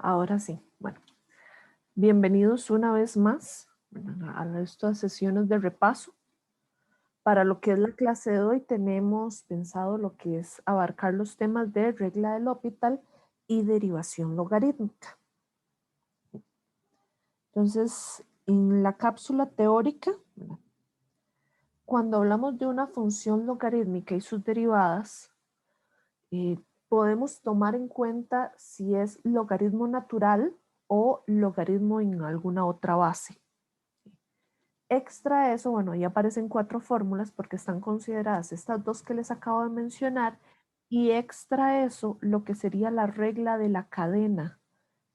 Ahora sí, bueno, bienvenidos una vez más a estas sesiones de repaso. Para lo que es la clase de hoy tenemos pensado lo que es abarcar los temas de regla del L'Hopital y derivación logarítmica. Entonces, en la cápsula teórica, cuando hablamos de una función logarítmica y sus derivadas, podemos tomar en cuenta si es logaritmo natural o logaritmo en alguna otra base. Extra eso, bueno, ahí aparecen 4 fórmulas porque están consideradas estas dos que les acabo de mencionar, y extra eso, lo que sería la regla de la cadena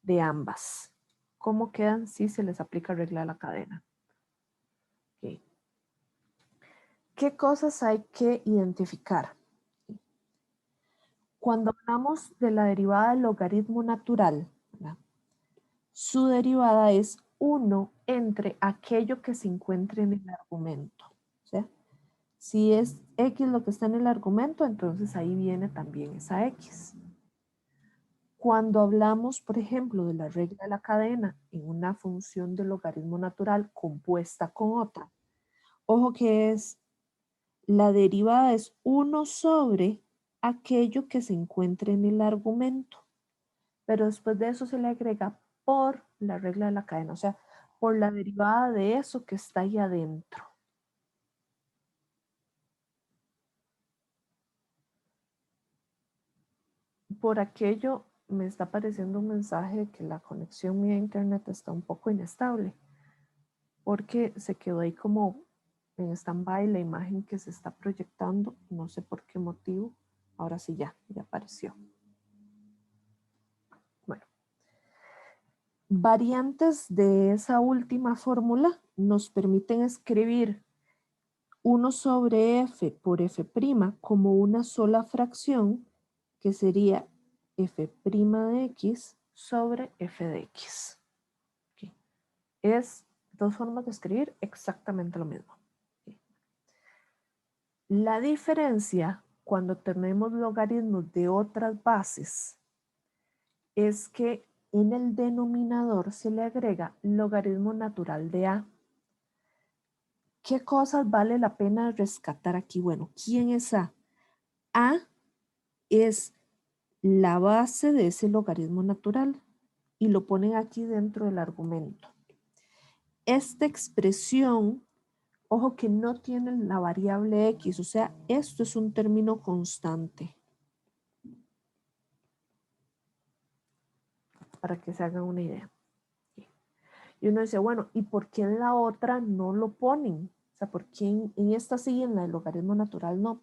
de ambas. ¿Cómo quedan si se les aplica regla de la cadena? Okay. ¿Qué cosas hay que identificar? Cuando hablamos de la derivada del logaritmo natural, ¿verdad? Su derivada es 1 entre aquello que se encuentre en el argumento. ¿Sí? Si es X lo que está en el argumento, entonces ahí viene también esa X. Cuando hablamos, por ejemplo, de la regla de la cadena en una función de logaritmo natural compuesta con otra, ojo que es, la derivada es 1 sobre aquello que se encuentre en el argumento, pero después de eso se le agrega por la regla de la cadena, o sea, por la derivada de eso que está ahí adentro. Por aquello me está apareciendo un mensaje de que la conexión mía a internet está un poco inestable, porque se quedó ahí como en stand-by la imagen que se está proyectando, no sé por qué motivo. Ahora sí ya apareció. Bueno, variantes de esa última fórmula nos permiten escribir 1 sobre f por f' como una sola fracción, que sería f' de x sobre f de x. Okay. Es dos formas de escribir exactamente lo mismo. Okay. La diferencia cuando tenemos logaritmos de otras bases es que en el denominador se le agrega logaritmo natural de a. ¿Qué cosas vale la pena rescatar aquí? Bueno, ¿quién es a? A es la base de ese logaritmo natural y lo ponen aquí dentro del argumento. Esta expresión, ojo que no tiene la variable x, o sea, esto es un término constante. Para que se hagan una idea. Y uno dice, bueno, ¿y por qué en la otra no lo ponen? O sea, ¿por qué en esta sí y en la del logaritmo natural no?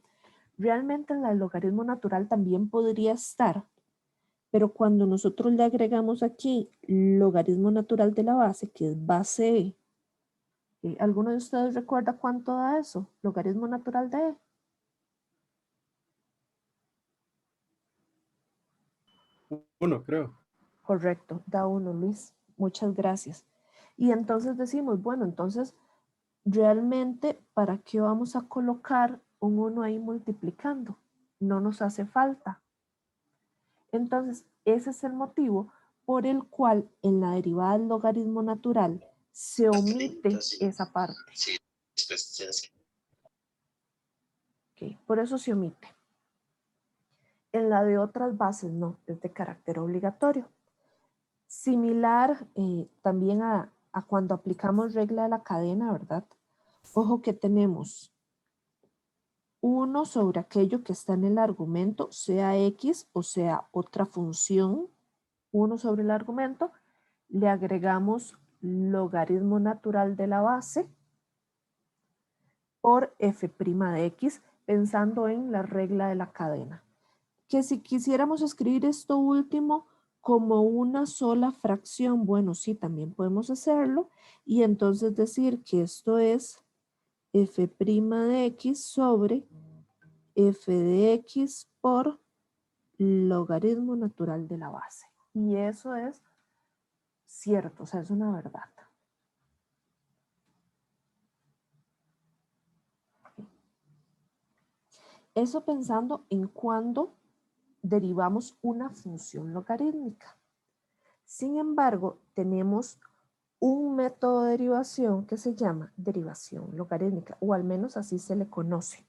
Realmente en la del logaritmo natural también podría estar, pero cuando nosotros le agregamos aquí logaritmo natural de la base, que es base E, ¿alguno de ustedes recuerda cuánto da eso? Logaritmo natural de E. 1, creo. Correcto, da 1, Luis. Muchas gracias. Y entonces decimos, bueno, entonces, realmente, ¿para qué vamos a colocar un 1 ahí multiplicando? No nos hace falta. Entonces, ese es el motivo por el cual en la derivada del logaritmo natural se omite esa parte. Okay, por eso se omite. En la de otras bases no, es de carácter obligatorio. Similar también a cuando aplicamos regla de la cadena, ¿verdad? Ojo que tenemos 1 sobre aquello que está en el argumento, sea x o sea otra función, 1 sobre el argumento, le agregamos logaritmo natural de la base por f' de x, pensando en la regla de la cadena. Que si quisiéramos escribir esto último como una sola fracción, bueno, sí, también podemos hacerlo, y entonces decir que esto es f' de x sobre f de x por logaritmo natural de la base. Y eso es cierto, o sea, es una verdad. Eso pensando en cuando derivamos una función logarítmica. Sin embargo, tenemos un método de derivación que se llama derivación logarítmica, o al menos así se le conoce.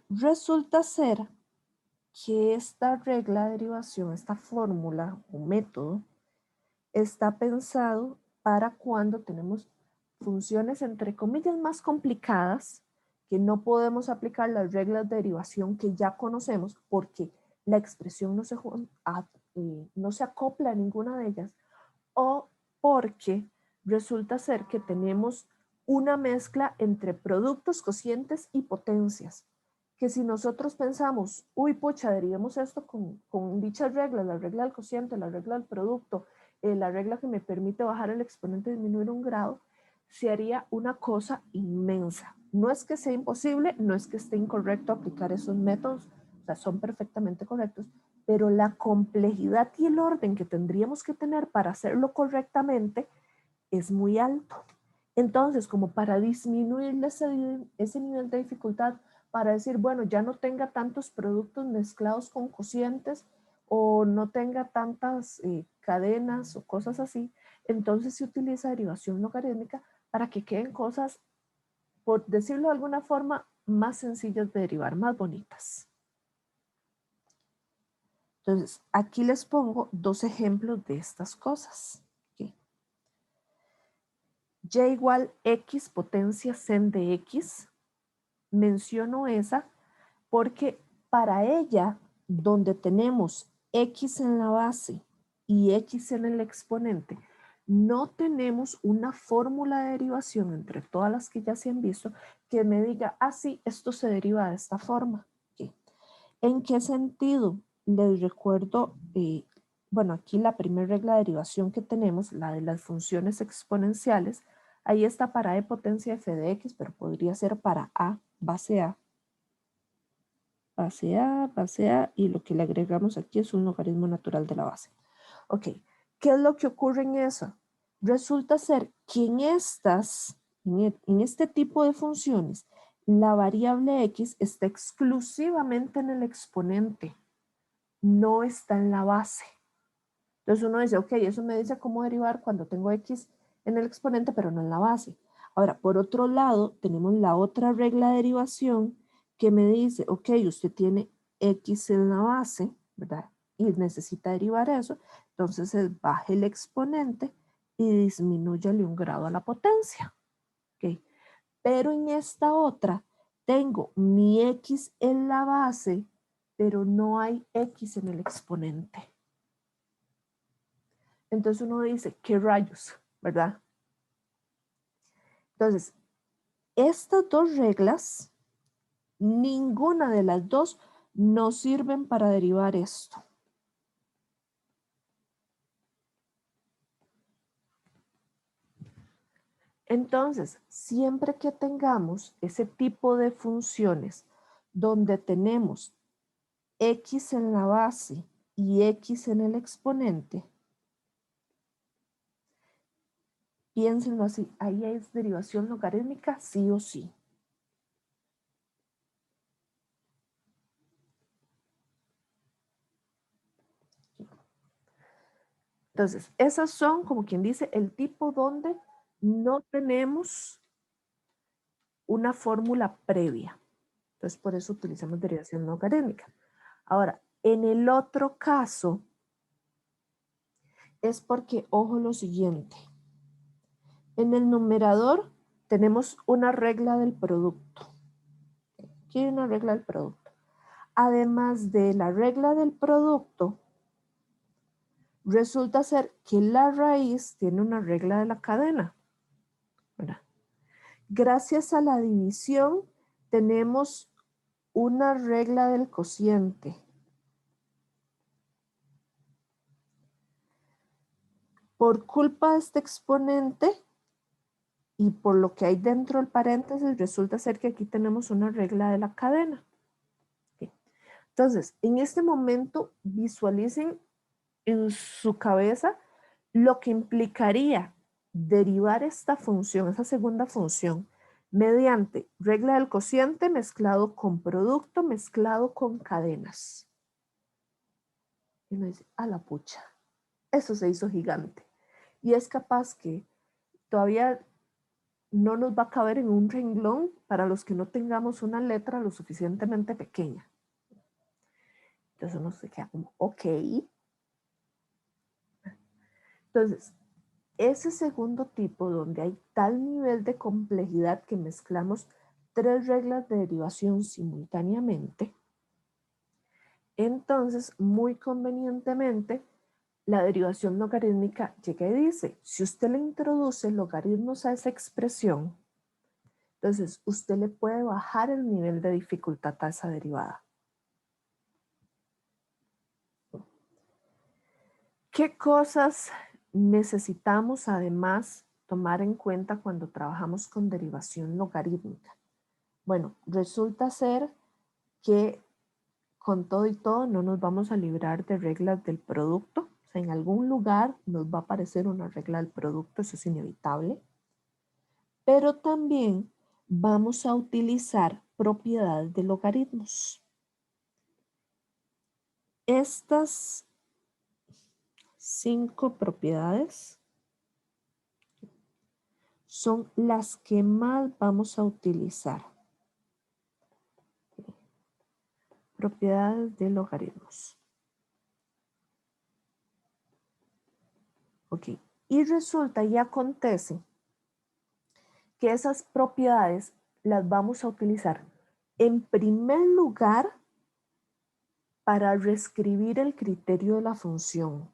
Resulta ser que esta regla de derivación, esta fórmula o método, está pensado para cuando tenemos funciones entre comillas más complicadas, que no podemos aplicar las reglas de derivación que ya conocemos porque la expresión no se acopla a ninguna de ellas, o porque resulta ser que tenemos una mezcla entre productos, cocientes y potencias, que si nosotros pensamos, uy, pucha, derivemos esto con dichas reglas, la regla del cociente, la regla del producto, la regla que me permite bajar el exponente y disminuir un grado, se haría una cosa inmensa. No es que sea imposible, no es que esté incorrecto aplicar esos métodos, o sea, son perfectamente correctos, pero la complejidad y el orden que tendríamos que tener para hacerlo correctamente es muy alto. Entonces, como para disminuir ese nivel de dificultad, para decir, bueno, ya no tenga tantos productos mezclados con cocientes o no tenga tantas cadenas o cosas así, entonces se utiliza derivación logarítmica para que queden cosas, por decirlo de alguna forma, más sencillas de derivar, más bonitas. Entonces, aquí les pongo dos ejemplos de estas cosas. ¿Okay? Y igual x potencia sen de x. Menciono esa porque para ella, donde tenemos x en la base y x en el exponente, no tenemos una fórmula de derivación entre todas las que ya se han visto que me diga, ah, sí, esto se deriva de esta forma. ¿Okay? ¿En qué sentido? Les recuerdo, bueno, aquí la primera regla de derivación que tenemos, la de las funciones exponenciales, ahí está para e potencia f de x, pero podría ser para a, base a, base a, base a, y lo que le agregamos aquí es un logaritmo natural de la base. Ok, ¿qué es lo que ocurre en eso? Resulta ser que en este tipo de funciones, la variable x está exclusivamente en el exponente, no está en la base. Entonces uno dice, ok, eso me dice cómo derivar cuando tengo x en el exponente, pero no en la base. Ahora, por otro lado, tenemos la otra regla de derivación que me dice, ok, usted tiene x en la base, ¿verdad? Y necesita derivar eso, entonces baje el exponente y disminúyale un grado a la potencia. ¿Okay? Pero en esta otra tengo mi x en la base, pero no hay x en el exponente. Entonces uno dice, ¿qué rayos? ¿Verdad? Entonces, estas dos reglas, ninguna de las dos nos sirven para derivar esto. Entonces, siempre que tengamos ese tipo de funciones donde tenemos x en la base y x en el exponente, piénsenlo así, ahí es derivación logarítmica sí o sí. Entonces, esas son, como quien dice, el tipo donde no tenemos una fórmula previa. Entonces, por eso utilizamos derivación logarítmica. Ahora, en el otro caso, es porque, ojo lo siguiente, en el numerador tenemos una regla del producto. Aquí hay una regla del producto. Además de la regla del producto, resulta ser que la raíz tiene una regla de la cadena. ¿Verdad? Gracias a la división tenemos una regla del cociente. Por culpa de este exponente y por lo que hay dentro del paréntesis, resulta ser que aquí tenemos una regla de la cadena. Okay. Entonces, en este momento visualicen en su cabeza lo que implicaría derivar esta función, esa segunda función, mediante regla del cociente mezclado con producto, mezclado con cadenas. Y uno dice, a la pucha, eso se hizo gigante. Y es capaz que todavía no nos va a caber en un renglón para los que no tengamos una letra lo suficientemente pequeña. Entonces uno se queda como, ok. Entonces, ese segundo tipo donde hay tal nivel de complejidad que mezclamos 3 reglas de derivación simultáneamente, entonces muy convenientemente la derivación logarítmica llega y dice, si usted le introduce logaritmos a esa expresión, entonces usted le puede bajar el nivel de dificultad a esa derivada. ¿Qué cosas necesitamos además tomar en cuenta cuando trabajamos con derivación logarítmica? Bueno, resulta ser que con todo y todo no nos vamos a librar de reglas del producto. O sea, en algún lugar nos va a aparecer una regla del producto, eso es inevitable. Pero también vamos a utilizar propiedades de logaritmos. Estas 5 propiedades son las que más vamos a utilizar. Propiedades de logaritmos. Ok, y resulta y acontece que esas propiedades las vamos a utilizar en primer lugar para reescribir el criterio de la función.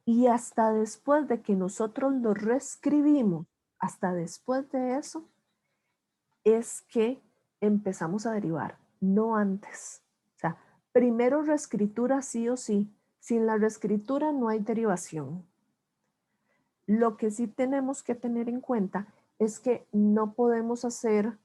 Y hasta después de que nosotros lo reescribimos, hasta después de eso, es que empezamos a derivar, no antes. O sea, primero reescritura sí o sí. Sin la reescritura no hay derivación. Lo que sí tenemos que tener en cuenta es que no podemos hacer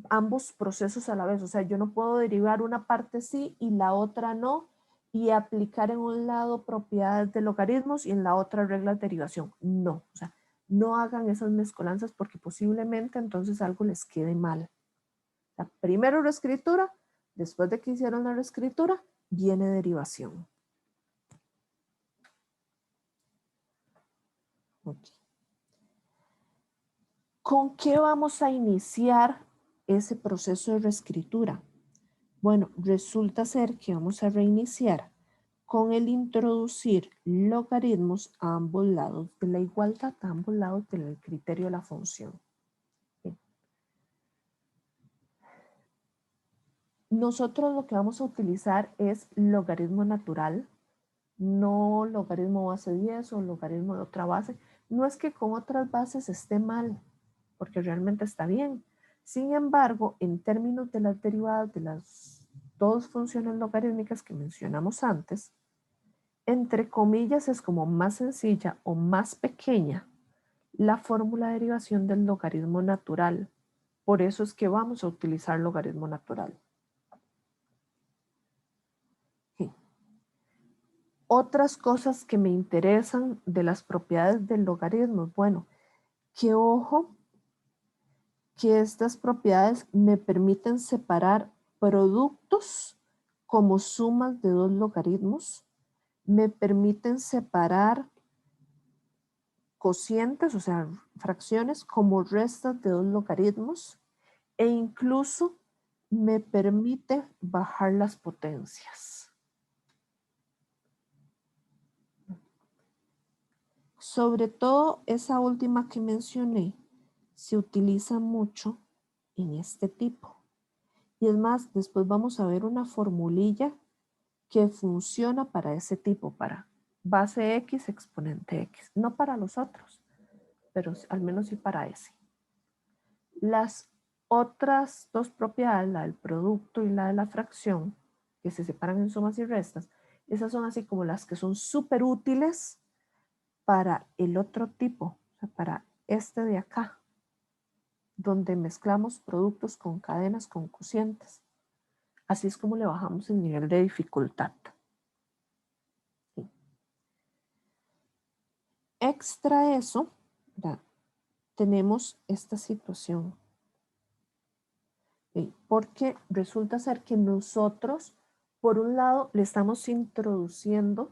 ambos procesos a la vez. O sea, yo no puedo derivar una parte sí y la otra no y aplicar en un lado propiedades de logaritmos y en la otra reglas de derivación. No, o sea, no hagan esas mezcolanzas porque posiblemente entonces algo les quede mal. O sea, primero reescritura, después de que hicieron la reescritura, viene derivación. Okay. ¿Con qué vamos a iniciar ese proceso de reescritura? Bueno, resulta ser que vamos a reiniciar con el introducir logaritmos a ambos lados de la igualdad, a ambos lados del criterio de la función. Bien. Nosotros lo que vamos a utilizar es logaritmo natural, no logaritmo base 10 o logaritmo de otra base. No es que con otras bases esté mal, porque realmente está bien. Sin embargo, en términos de las derivadas de las dos funciones logarítmicas que mencionamos antes, entre comillas es como más sencilla o más pequeña la fórmula de derivación del logaritmo natural. Por eso es que vamos a utilizar logaritmo natural. Sí. Otras cosas que me interesan de las propiedades del logaritmo. Bueno, que ojo que estas propiedades me permiten separar productos como sumas de dos logaritmos, me permiten separar cocientes, o sea, fracciones como restas de dos logaritmos e incluso me permite bajar las potencias. Sobre todo esa última que mencioné se utiliza mucho en este tipo. Y es más, después vamos a ver una formulilla que funciona para ese tipo, para base X, exponente X. No para los otros, pero al menos sí para ese. Las otras dos propiedades, la del producto y la de la fracción, que se separan en sumas y restas, esas son así como las que son súper útiles para el otro tipo, o sea, para este de acá, donde mezclamos productos con cadenas con cocientes. Así es como le bajamos el nivel de dificultad. Sí. extra eso, ¿verdad? Tenemos esta situación. ¿Sí? Porque resulta ser que nosotros, por un lado, le estamos introduciendo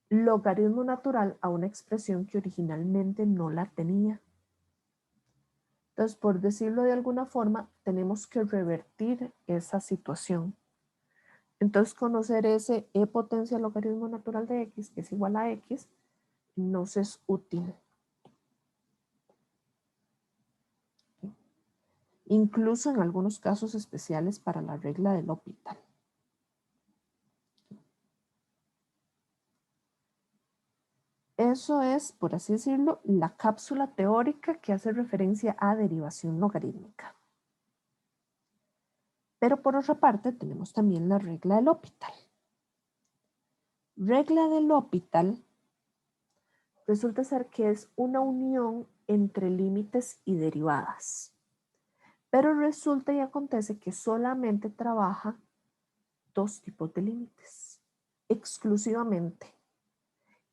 logaritmo natural a una expresión que originalmente no la tenía. Entonces, por decirlo de alguna forma, tenemos que revertir esa situación. Entonces, conocer ese e potencia logaritmo natural de x, que es igual a x, nos es útil. Incluso en algunos casos especiales para la regla del L'Hopital. Eso es, por así decirlo, la cápsula teórica que hace referencia a derivación logarítmica. Pero por otra parte tenemos también la regla del L'Hopital. Regla del L'Hopital resulta ser que es una unión entre límites y derivadas. Pero resulta y acontece que solamente trabaja dos tipos de límites, exclusivamente.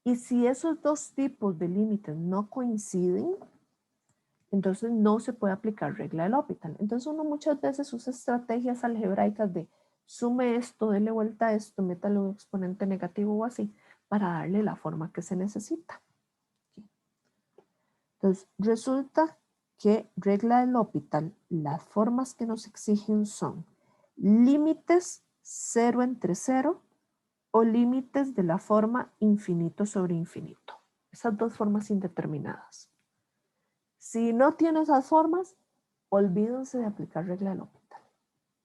Y si esos dos tipos de límites no coinciden, entonces no se puede aplicar regla del L'Hopital. Entonces uno muchas veces usa estrategias algebraicas de sume esto, dele vuelta a esto, métale un exponente negativo o así, para darle la forma que se necesita. Entonces resulta que regla del L'Hopital, las formas que nos exigen son límites 0 entre 0 o límites de la forma infinito sobre infinito. Esas dos formas indeterminadas. Si no tiene esas formas, olvídense de aplicar regla del L'Hopital.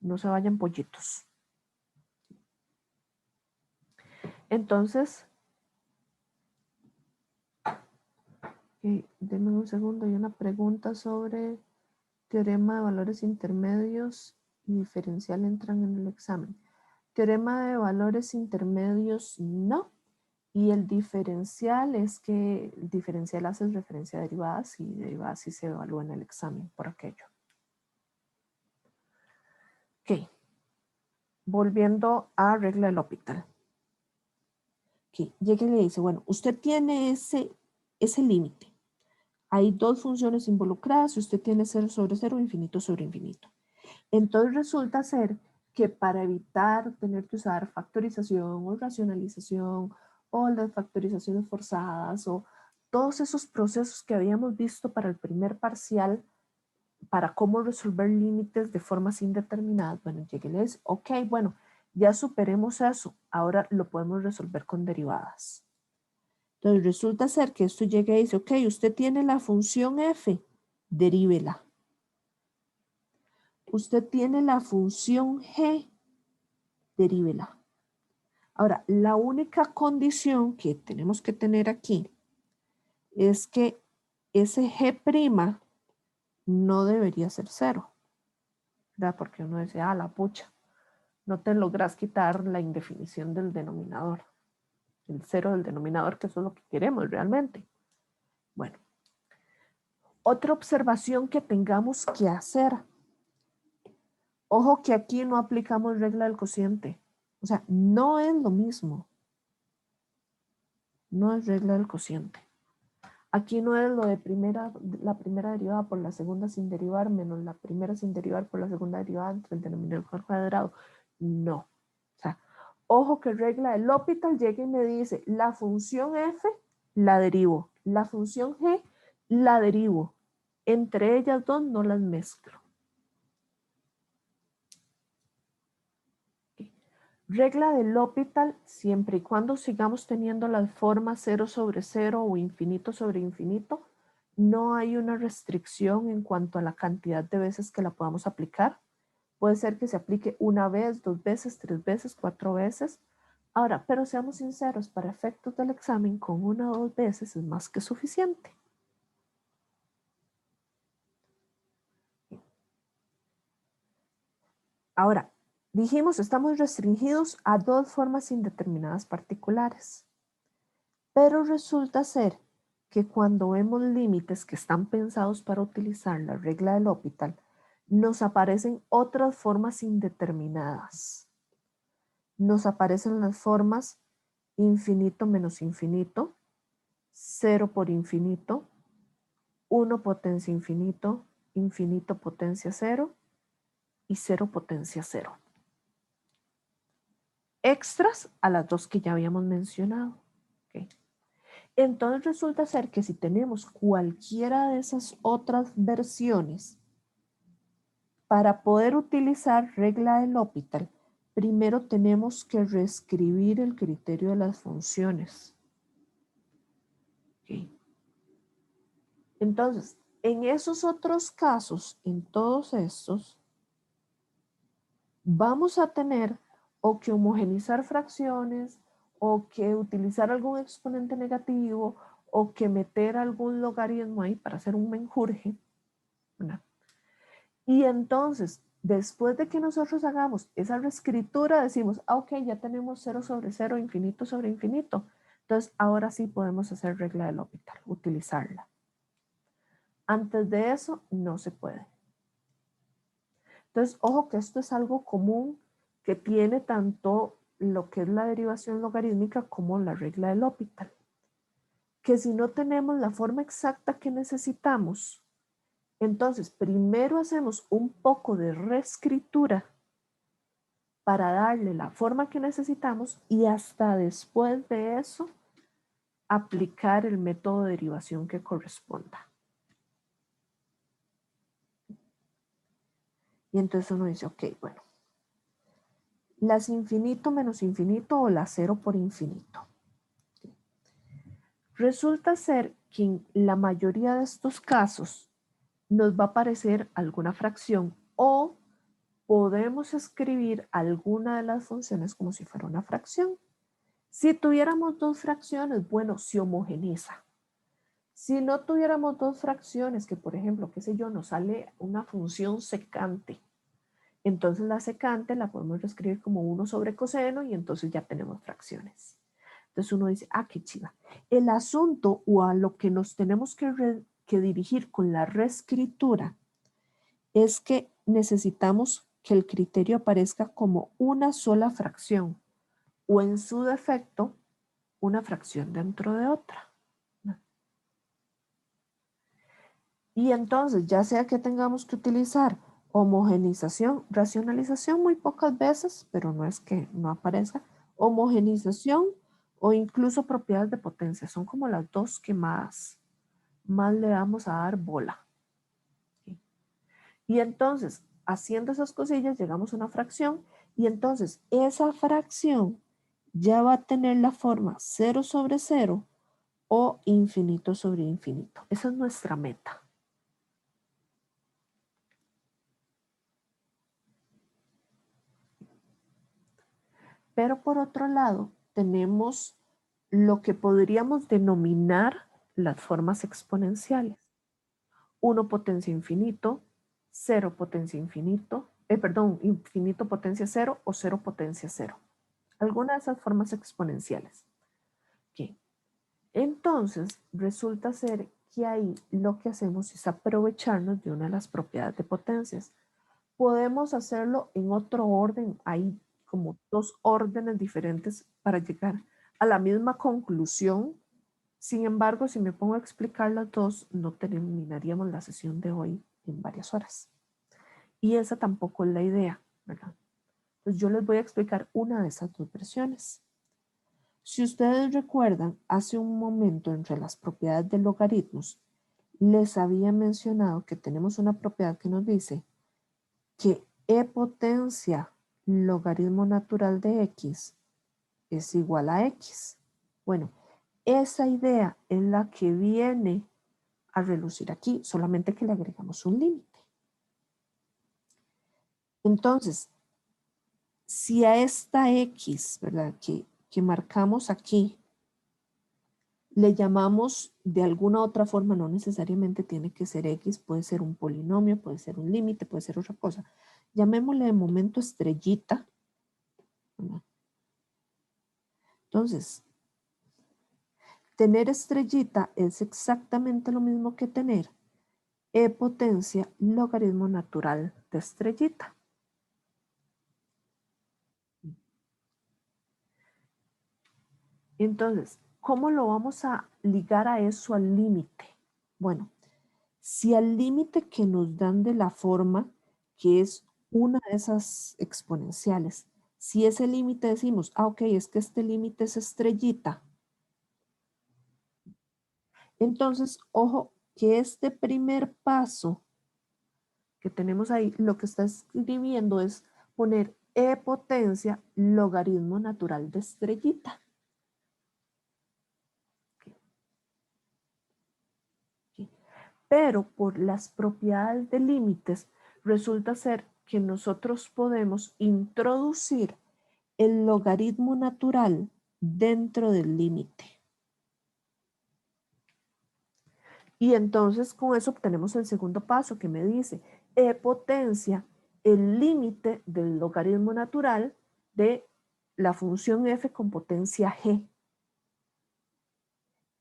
No se vayan pollitos. Entonces, denme un segundo, hay una pregunta sobre teorema de valores intermedios y diferencial entran en el examen. Teorema de valores intermedios no. Y el diferencial es que el diferencial hace referencia a derivadas y derivadas sí se evalúa en el examen por aquello. Ok. Volviendo a regla del L'Hopital. Okay. Llega y le dice, bueno, usted tiene ese límite. Hay dos funciones involucradas y usted tiene 0 sobre 0, infinito sobre infinito. Entonces resulta ser que para evitar tener que usar factorización o racionalización o las factorizaciones forzadas o todos esos procesos que habíamos visto para el primer parcial, para cómo resolver límites de formas indeterminadas, bueno, llegué y le dice, ok, bueno, ya superemos eso, ahora lo podemos resolver con derivadas. Entonces resulta ser que esto llega y dice, ok, usted tiene la función f, derívela. Usted tiene la función g, derívela. Ahora, la única condición que tenemos que tener aquí es que ese g' no debería ser 0, ¿verdad? Porque uno dice, la pucha, no te logras quitar la indefinición del denominador, el 0 del denominador, que eso es lo que queremos realmente. Bueno, otra observación que tengamos que hacer. Ojo que aquí no aplicamos regla del cociente. O sea, no es lo mismo. No es regla del cociente. Aquí no es lo de la primera derivada por la segunda sin derivar menos la primera sin derivar por la segunda derivada entre el denominador cuadrado. No. O sea, ojo que regla del L'Hopital llega y me dice, la función f la derivo, la función g la derivo. Entre ellas dos no las mezclo. Regla del L'Hopital siempre y cuando sigamos teniendo las formas 0 sobre 0 o infinito sobre infinito, no hay una restricción en cuanto a la cantidad de veces que la podamos aplicar. Puede ser que se aplique una vez, 2 veces, 3 veces, 4 veces. Ahora, pero seamos sinceros, para efectos del examen, con 1 o 2 veces es más que suficiente. Ahora, dijimos, estamos restringidos a dos formas indeterminadas particulares. Pero resulta ser que cuando vemos límites que están pensados para utilizar la regla del L'Hopital, nos aparecen otras formas indeterminadas. Nos aparecen las formas infinito menos infinito, 0 por infinito, 1 potencia infinito, infinito potencia 0 y 0 potencia 0. Extras a las dos que ya habíamos mencionado. ¿Okay? Entonces resulta ser que si tenemos cualquiera de esas otras versiones, para poder utilizar regla de L'Hopital, primero tenemos que reescribir el criterio de las funciones. ¿Okay? Entonces, en esos otros casos, en todos estos, vamos a tener o que homogenizar fracciones, o que utilizar algún exponente negativo, o que meter algún logaritmo ahí para hacer un menjurje, ¿verdad? Y entonces, después de que nosotros hagamos esa reescritura, decimos, ok, ya tenemos 0 sobre 0, infinito sobre infinito. Entonces, ahora sí podemos hacer regla de L'Hopital, utilizarla. Antes de eso, no se puede. Entonces, ojo que esto es algo común que tiene tanto lo que es la derivación logarítmica como la regla de L'Hopital. Que si no tenemos la forma exacta que necesitamos, entonces primero hacemos un poco de reescritura para darle la forma que necesitamos y hasta después de eso aplicar el método de derivación que corresponda. Y entonces uno dice, ok, bueno, las infinito menos infinito o la 0 por infinito. Resulta ser que en la mayoría de estos casos nos va a aparecer alguna fracción o podemos escribir alguna de las funciones como si fuera una fracción. Si tuviéramos dos fracciones, bueno, se homogeniza. Si no tuviéramos dos fracciones, que por ejemplo, qué sé yo, nos sale una función secante, entonces la secante la podemos reescribir como 1 sobre coseno y entonces ya tenemos fracciones. Entonces uno dice, ah, qué chiva. El asunto o a lo que nos tenemos que dirigir con la reescritura es que necesitamos que el criterio aparezca como una sola fracción o en su defecto una fracción dentro de otra. Y entonces, ya sea que tengamos que utilizar homogenización, racionalización muy pocas veces, pero no es que no aparezca, homogenización o incluso propiedades de potencia, son como las dos que más le vamos a dar bola. ¿Sí? Y entonces, haciendo esas cosillas, llegamos a una fracción y entonces esa fracción ya va a tener la forma 0 sobre 0 o infinito sobre infinito. Esa es nuestra meta. Pero por otro lado, tenemos lo que podríamos denominar las formas exponenciales. 1 potencia infinito, 0 potencia infinito, infinito potencia 0 o 0 potencia 0. Alguna de esas formas exponenciales. Okay. Entonces, resulta ser que ahí lo que hacemos es aprovecharnos de una de las propiedades de potencias. Podemos hacerlo en otro orden, hay como dos órdenes diferentes para llegar a la misma conclusión. Sin embargo, si me pongo a explicar las dos, no terminaríamos la sesión de hoy en varias horas. Y esa tampoco es la idea, ¿verdad? Entonces yo les voy a explicar una de esas dos versiones. Si ustedes recuerdan, hace un momento entre las propiedades de logaritmos, les había mencionado que tenemos una propiedad que nos dice que e potencia logaritmo natural de x es igual a x. Bueno, esa idea es la que viene a relucir aquí, solamente que le agregamos un límite. Entonces, si a esta x, ¿verdad? Que marcamos aquí, le llamamos de alguna otra forma, no necesariamente tiene que ser x, puede ser un polinomio, puede ser un límite, puede ser otra cosa. Llamémosle de momento estrellita. Entonces, tener estrellita es exactamente lo mismo que tener e potencia logaritmo natural de estrellita. Entonces, ¿cómo lo vamos a ligar a eso al límite? Bueno, si al límite que nos dan de la forma, que es una de esas exponenciales, si ese límite decimos, ok, es que este límite es estrellita, entonces, ojo, que este primer paso que tenemos ahí, lo que está escribiendo es poner e potencia logaritmo natural de estrellita. Pero por las propiedades de límites, resulta ser que nosotros podemos introducir el logaritmo natural dentro del límite. Y entonces con eso obtenemos el segundo paso que me dice e potencia el límite del logaritmo natural de la función f con potencia g.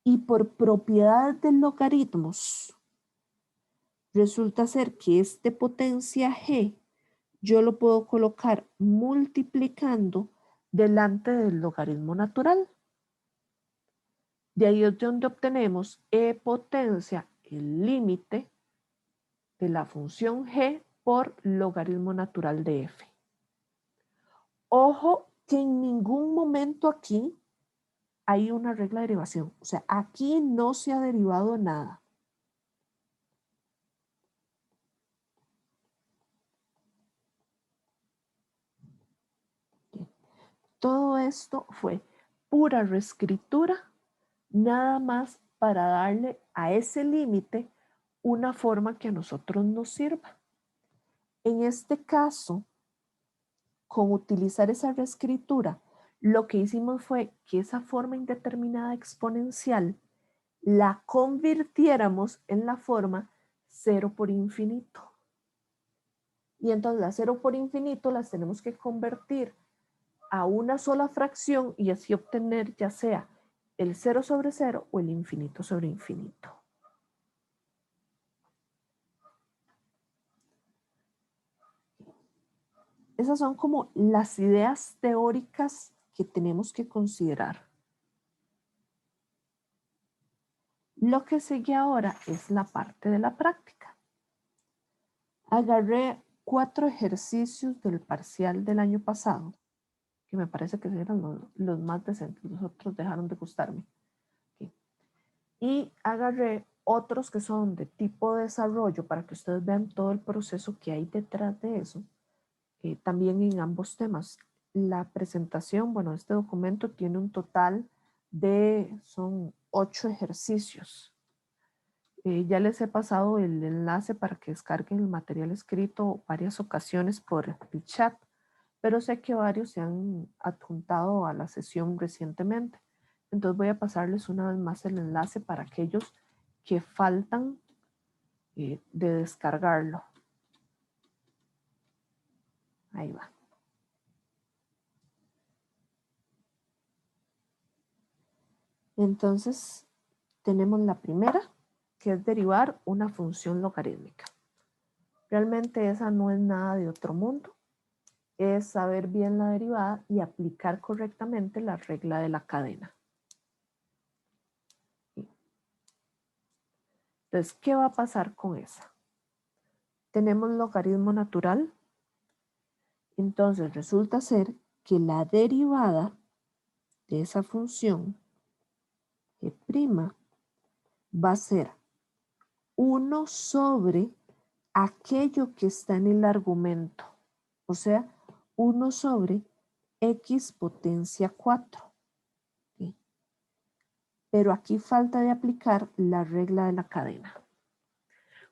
Y por propiedades de logaritmos, resulta ser que este potencia g yo lo puedo colocar multiplicando delante del logaritmo natural. De ahí es donde obtenemos e potencia el límite de la función g por logaritmo natural de f. Ojo que en ningún momento aquí hay una regla de derivación. O sea, aquí no se ha derivado nada. Bien. Todo esto fue pura reescritura, nada más para darle a ese límite una forma que a nosotros nos sirva. En este caso, con utilizar esa reescritura, lo que hicimos fue que esa forma indeterminada exponencial la convirtiéramos en la forma 0 por infinito. Y entonces la 0 por infinito las tenemos que convertir a una sola fracción y así obtener ya sea el 0 sobre 0 o el infinito sobre infinito. Esas son como las ideas teóricas que tenemos que considerar. Lo que sigue ahora es la parte de la práctica. Agarré 4 ejercicios del parcial del año pasado, que me parece que eran los más decentes, los otros dejaron de gustarme. Okay. Y agarré otros que son de tipo desarrollo para que ustedes vean todo el proceso que hay detrás de eso, también en ambos temas. La presentación, bueno, este documento tiene un total son 8 ejercicios. Ya les he pasado el enlace para que descarguen el material escrito varias ocasiones por el chat, pero sé que varios se han adjuntado a la sesión recientemente. Entonces voy a pasarles una vez más el enlace para aquellos que faltan de descargarlo. Ahí va. Entonces, tenemos la primera, que es derivar una función logarítmica. Realmente esa no es nada de otro mundo. Es saber bien la derivada y aplicar correctamente la regla de la cadena. Entonces, ¿qué va a pasar con esa? Tenemos logaritmo natural. Entonces, resulta ser que la derivada de esa función g' va a ser 1 sobre aquello que está en el argumento. O sea, 1 sobre x potencia 4. ¿Sí? Pero aquí falta de aplicar la regla de la cadena.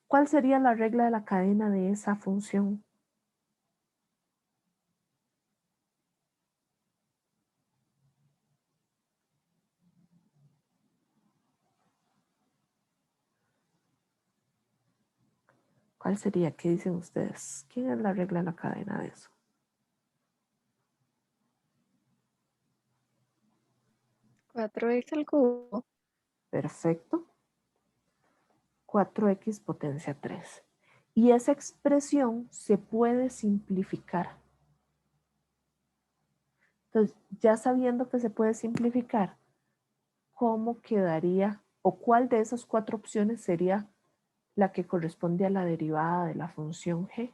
¿Cuál sería la regla de la cadena de esa función? ¿Cuál sería? ¿Qué dicen ustedes? ¿Quién es la regla de la cadena de eso? ¿4x al cubo? Perfecto. 4x potencia 3. Y esa expresión se puede simplificar. Entonces, ya sabiendo que se puede simplificar, cómo quedaría o cuál de esas 4 opciones sería la que corresponde a la derivada de la función g.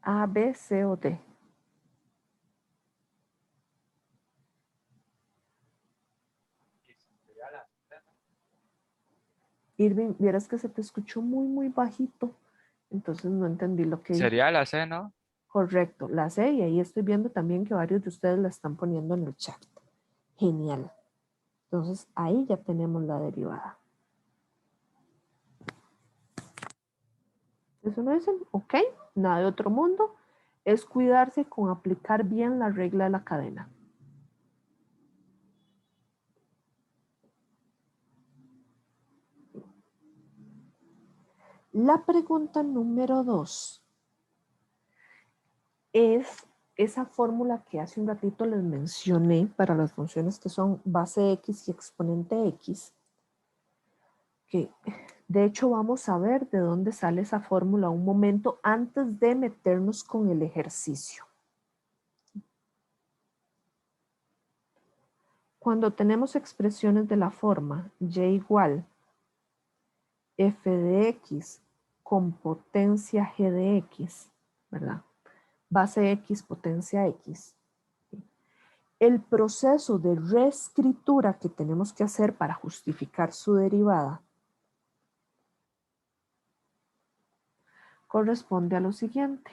A, B, C o D. Irving, vieras que se te escuchó muy bajito, entonces no entendí lo que dijiste. Sería la C, ¿no? Correcto, la C, y ahí estoy viendo también que varios de ustedes la están poniendo en el chat. Genial. Entonces ahí ya tenemos la derivada. Eso no dicen, ok, nada de otro mundo. Es cuidarse con aplicar bien la regla de la cadena. La pregunta número 2 es esa fórmula que hace un ratito les mencioné para las funciones que son base x y exponente x, que de hecho vamos a ver de dónde sale esa fórmula un momento antes de meternos con el ejercicio. Cuando tenemos expresiones de la forma y igual f de x con potencia g de x, ¿verdad? Base x, potencia x. El proceso de reescritura que tenemos que hacer para justificar su derivada corresponde a lo siguiente.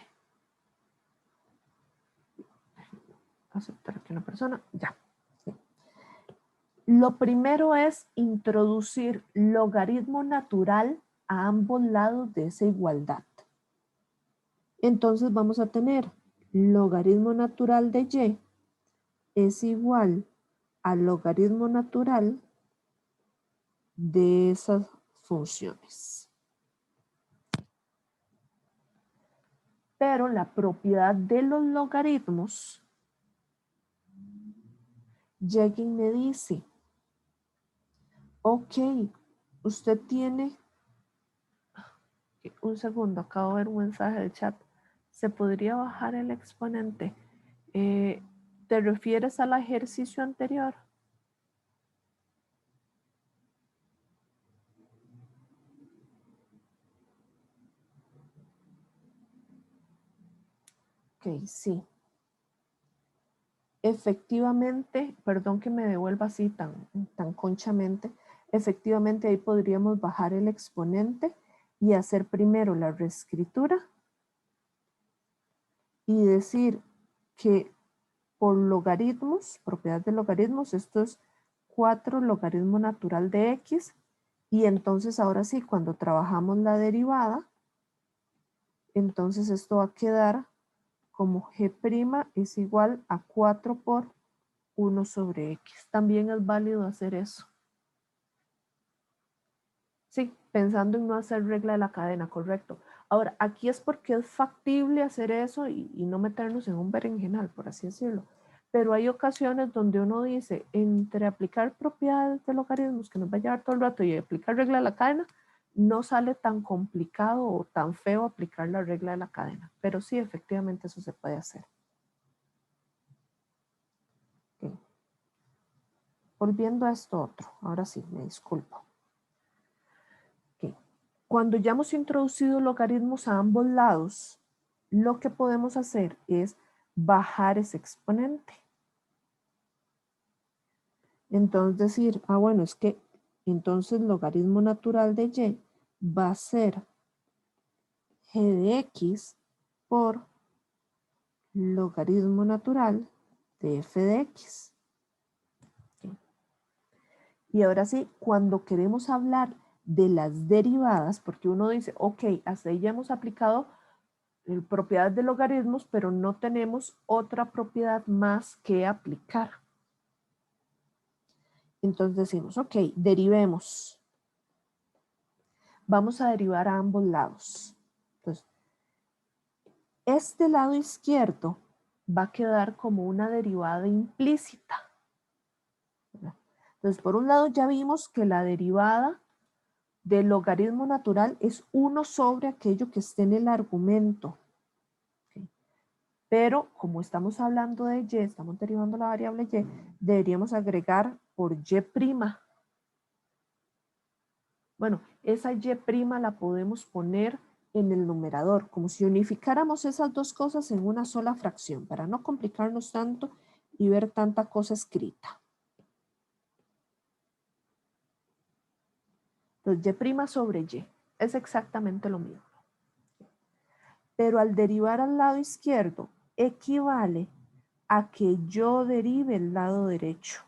Aceptar que una persona, ya. Lo primero es introducir logaritmo natural a ambos lados de esa igualdad. Entonces vamos a tener logaritmo natural de y es igual al logaritmo natural de esas funciones. Pero la propiedad de los logaritmos, Jegging me dice, ok, usted tiene, un segundo, acabo de ver un mensaje del chat, ¿se podría bajar el exponente? ¿Te refieres al ejercicio anterior? Ok, sí. Efectivamente, perdón que me devuelva así tan conchamente, efectivamente ahí podríamos bajar el exponente y hacer primero la reescritura y decir que por logaritmos, propiedad de logaritmos, esto es 4 logaritmo natural de x, y entonces ahora sí, cuando trabajamos la derivada, entonces esto va a quedar como g' es igual a 4 por 1 sobre x. También es válido hacer eso. Sí, pensando en no hacer regla de la cadena, correcto. Ahora, aquí es porque es factible hacer eso y no meternos en un berenjenal, por así decirlo. Pero hay ocasiones donde uno dice, entre aplicar propiedades de logaritmos, que nos va a llevar todo el rato, y aplicar regla de la cadena, no sale tan complicado o tan feo aplicar la regla de la cadena. Pero sí, efectivamente, eso se puede hacer. Okay. Volviendo a esto otro, ahora sí, me disculpo. Okay. Cuando ya hemos introducido logaritmos a ambos lados, lo que podemos hacer es bajar ese exponente. Entonces decir, bueno, es que entonces logaritmo natural de y va a ser g de x por logaritmo natural de f de x. Okay. Y ahora sí, cuando queremos hablar de las derivadas, porque uno dice, ok, hasta ahí ya hemos aplicado propiedades de logaritmos, pero no tenemos otra propiedad más que aplicar. Entonces decimos, ok, derivemos. Vamos a derivar a ambos lados. Entonces, este lado izquierdo va a quedar como una derivada implícita. Entonces, por un lado ya vimos que la derivada del logaritmo natural es 1 sobre aquello que esté en el argumento. Okay. Pero como estamos hablando de y, estamos derivando la variable y, deberíamos agregar por y'. Bueno, esa y' la podemos poner en el numerador, como si unificáramos esas dos cosas en una sola fracción, para no complicarnos tanto y ver tanta cosa escrita. Entonces, y' sobre y es exactamente lo mismo. Pero al derivar al lado izquierdo, equivale a que yo derive el lado derecho.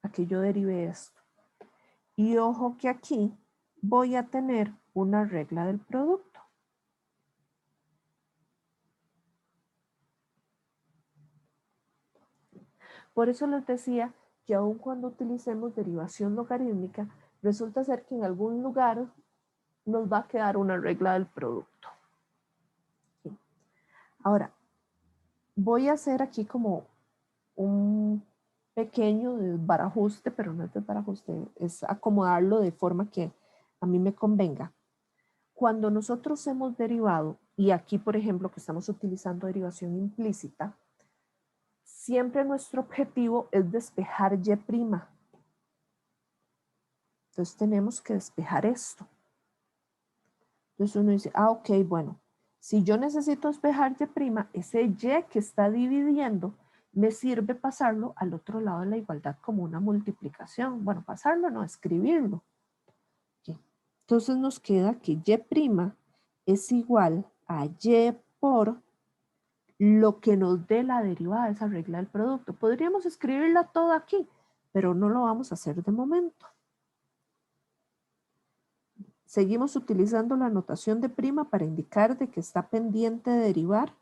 A que yo derive esto. Y ojo que aquí voy a tener una regla del producto. Por eso les decía que aun cuando utilicemos derivación logarítmica, resulta ser que en algún lugar nos va a quedar una regla del producto. ¿Sí? Ahora, voy a hacer aquí como un pequeño desbarajuste, pero no es desbarajuste, es acomodarlo de forma que a mí me convenga. Cuando nosotros hemos derivado, y aquí por ejemplo que estamos utilizando derivación implícita, siempre nuestro objetivo es despejar y'. Entonces tenemos que despejar esto. Entonces uno dice, ok, bueno, si yo necesito despejar y', ese y que está dividiendo me sirve pasarlo al otro lado de la igualdad como una multiplicación. Bueno, pasarlo no, escribirlo. ¿Sí? Entonces nos queda que y' es igual a y por lo que nos dé la derivada de esa regla del producto. Podríamos escribirla toda aquí, pero no lo vamos a hacer de momento. Seguimos utilizando la notación de prima para indicar de que está pendiente de derivar.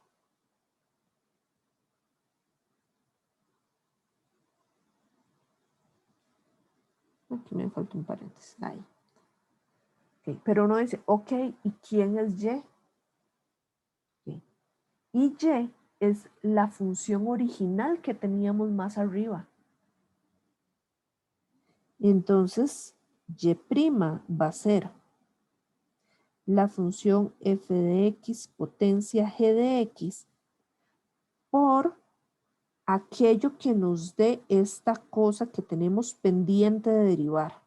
Aquí me falta un paréntesis. Ahí. Okay. Pero uno dice, ok, ¿y quién es y? Okay. Y y es la función original que teníamos más arriba. Entonces, y' va a ser la función f de x potencia g de x por aquello que nos dé esta cosa que tenemos pendiente de derivar.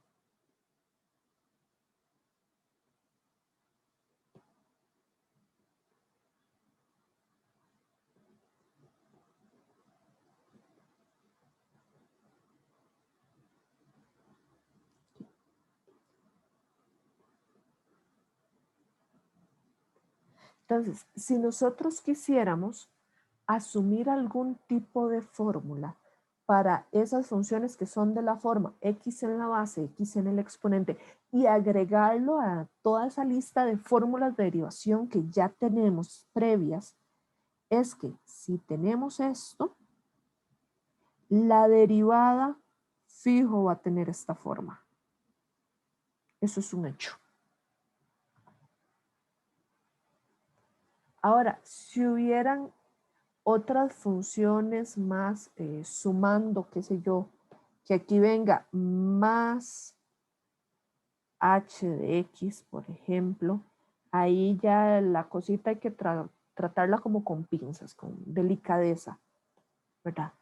Entonces, si nosotros quisiéramos asumir algún tipo de fórmula para esas funciones que son de la forma x en la base, x en el exponente, y agregarlo a toda esa lista de fórmulas de derivación que ya tenemos previas, es que si tenemos esto, la derivada fijo va a tener esta forma. Eso es un hecho. Ahora, si hubieran otras funciones más sumando, qué sé yo, que aquí venga más h de x, por ejemplo, ahí ya la cosita hay que tratarla como con pinzas, con delicadeza, ¿verdad?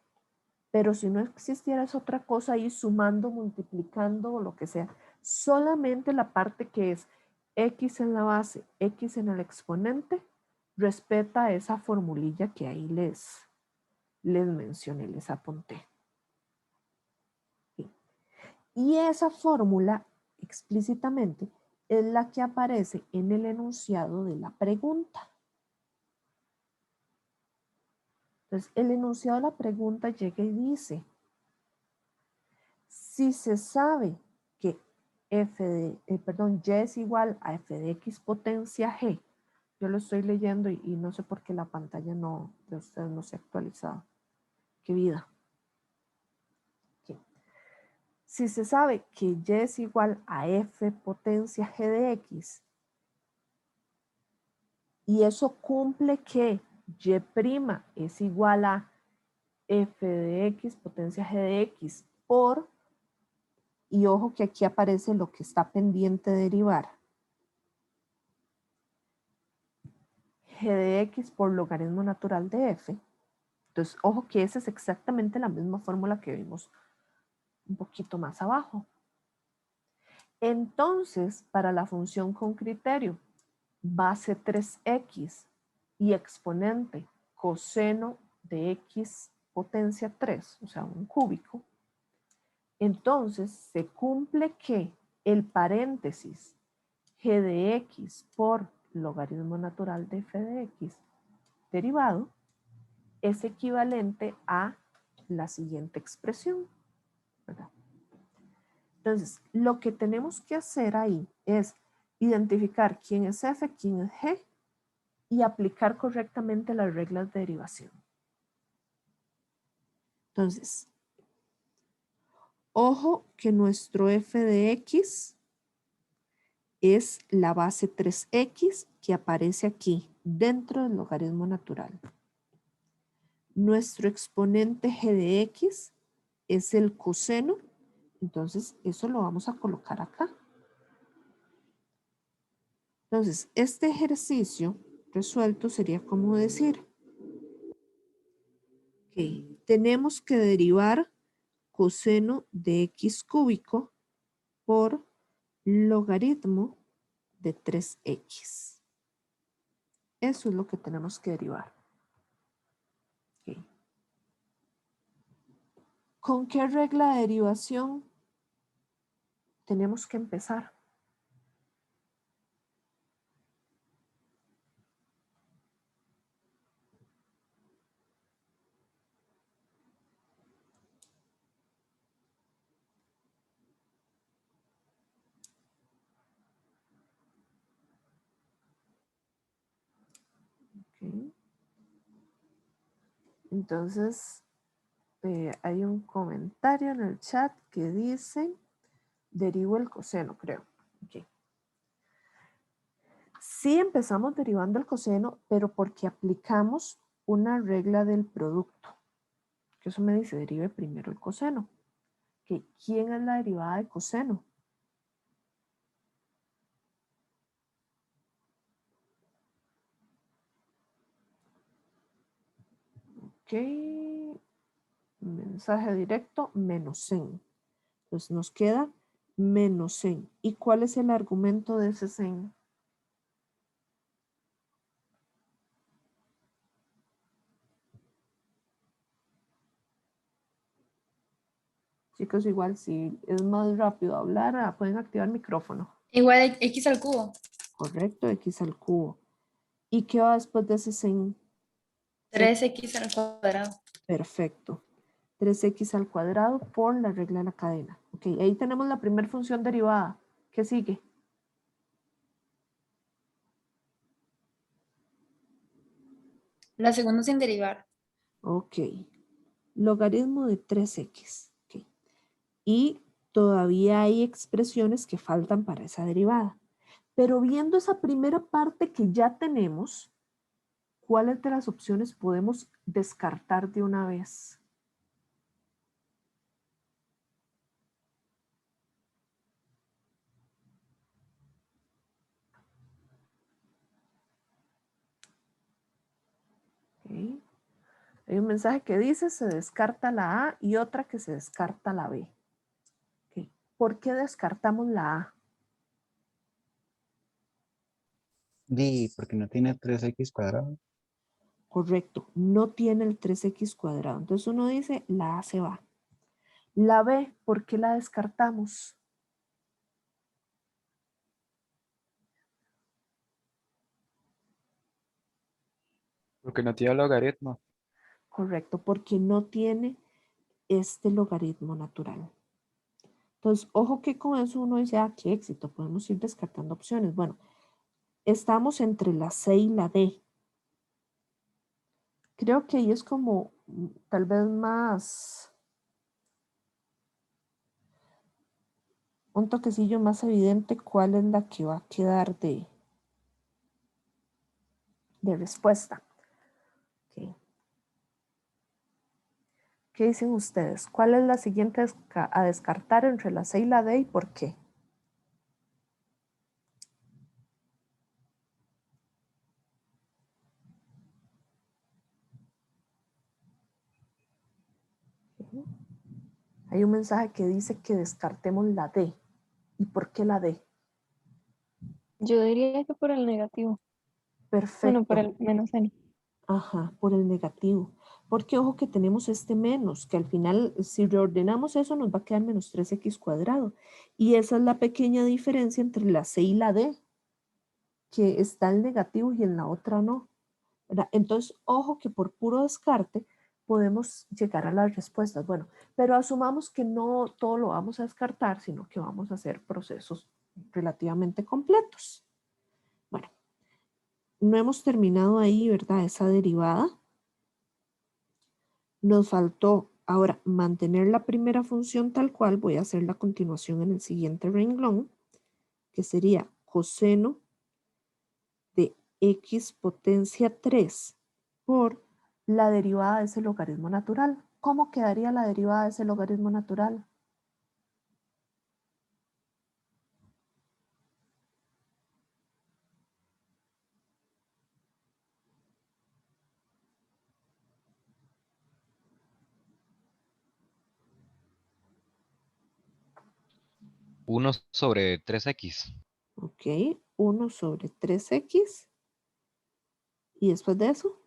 Pero si no existiera esa otra cosa ahí sumando, multiplicando o lo que sea, solamente la parte que es x en la base, x en el exponente, respeta esa formulilla que ahí les mencioné, les apunté. Sí. Y esa fórmula explícitamente es la que aparece en el enunciado de la pregunta. Entonces, el enunciado de la pregunta llega y dice, si se sabe que y es igual a f de x potencia g, yo lo estoy leyendo y no sé por qué la pantalla de ustedes no se ha actualizado. ¡Qué vida! Okay. Si se sabe que y es igual a f potencia g de x, y eso cumple que y' es igual a f de x potencia g de x por Y ojo que aquí aparece lo que está pendiente de derivar. G de X por logaritmo natural de F. Entonces, ojo que esa es exactamente la misma fórmula que vimos un poquito más abajo. Entonces, para la función con criterio, base 3x y exponente coseno de x potencia 3, o sea, un cúbico, entonces se cumple que el paréntesis g de x por logaritmo natural de f de x derivado es equivalente a la siguiente expresión, ¿verdad? Entonces, lo que tenemos que hacer ahí es identificar quién es f, quién es g y aplicar correctamente las reglas de derivación. Entonces, ojo que nuestro f de x es la base 3x que aparece aquí dentro del logaritmo natural. Nuestro exponente g de x es el coseno, entonces eso lo vamos a colocar acá. Entonces, este ejercicio resuelto sería como decir que tenemos que derivar coseno de x cúbico por logaritmo de 3x. Eso es lo que tenemos que derivar. Okay. ¿Con qué regla de derivación tenemos que empezar? Okay. Entonces, hay un comentario en el chat que dice, derivo el coseno, creo. Okay. Sí empezamos derivando el coseno, pero porque aplicamos una regla del producto. Que eso me dice, derive primero el coseno. Okay. ¿Quién es la derivada de coseno? Ok, mensaje directo, menos en. Entonces nos queda menos en. ¿Y cuál es el argumento de ese sen? Chicos, igual si es más rápido hablar, pueden activar el micrófono. Igual x al cubo. Correcto, x al cubo. ¿Y qué va después de ese sen? 3x al cuadrado. Perfecto. 3x al cuadrado por la regla de la cadena. Ok, ahí tenemos la primera función derivada. ¿Qué sigue? La segunda sin derivar. Ok. Logaritmo de 3x. Okay. Y todavía hay expresiones que faltan para esa derivada. Pero viendo esa primera parte que ya tenemos, ¿cuáles de las opciones podemos descartar de una vez? Okay. Hay un mensaje que dice se descarta la A y otra que se descarta la B. Okay. ¿Por qué descartamos la A? Porque no tiene 3x cuadrado. Correcto, no tiene el 3x cuadrado. Entonces uno dice la A se va. La B, ¿por qué la descartamos? Porque no tiene logaritmo. Correcto, porque no tiene este logaritmo natural. Entonces, ojo que con eso uno dice, ah, qué éxito, podemos ir descartando opciones. Bueno, estamos entre la C y la D. Creo que ahí es como tal vez más, un toquecillo más evidente cuál es la que va a quedar de respuesta. Okay. Ok, ¿Qué dicen ustedes? ¿Cuál es la siguiente a descartar entre la C y la D y por qué? Hay un mensaje que dice que descartemos la D. ¿Y por qué la D? Yo diría que por el negativo. Perfecto. Bueno, por el menos n. Ajá, por el negativo. Porque ojo que tenemos este menos, que al final si reordenamos eso nos va a quedar menos 3x cuadrado. Y esa es la pequeña diferencia entre la C y la D, que está el negativo y en la otra no, ¿verdad? Entonces, ojo que por puro descarte podemos llegar a las respuestas. Bueno, pero asumamos que no todo lo vamos a descartar, sino que vamos a hacer procesos relativamente completos. Bueno, no hemos terminado ahí, ¿verdad? Esa derivada. Nos faltó ahora mantener la primera función tal cual. Voy a hacer la continuación en el siguiente renglón, que sería coseno de x potencia 3 por la derivada de ese logaritmo natural. ¿Cómo quedaría la derivada de ese logaritmo natural? Uno sobre 3x. Ok, 1 sobre 3x. ¿Y después de eso?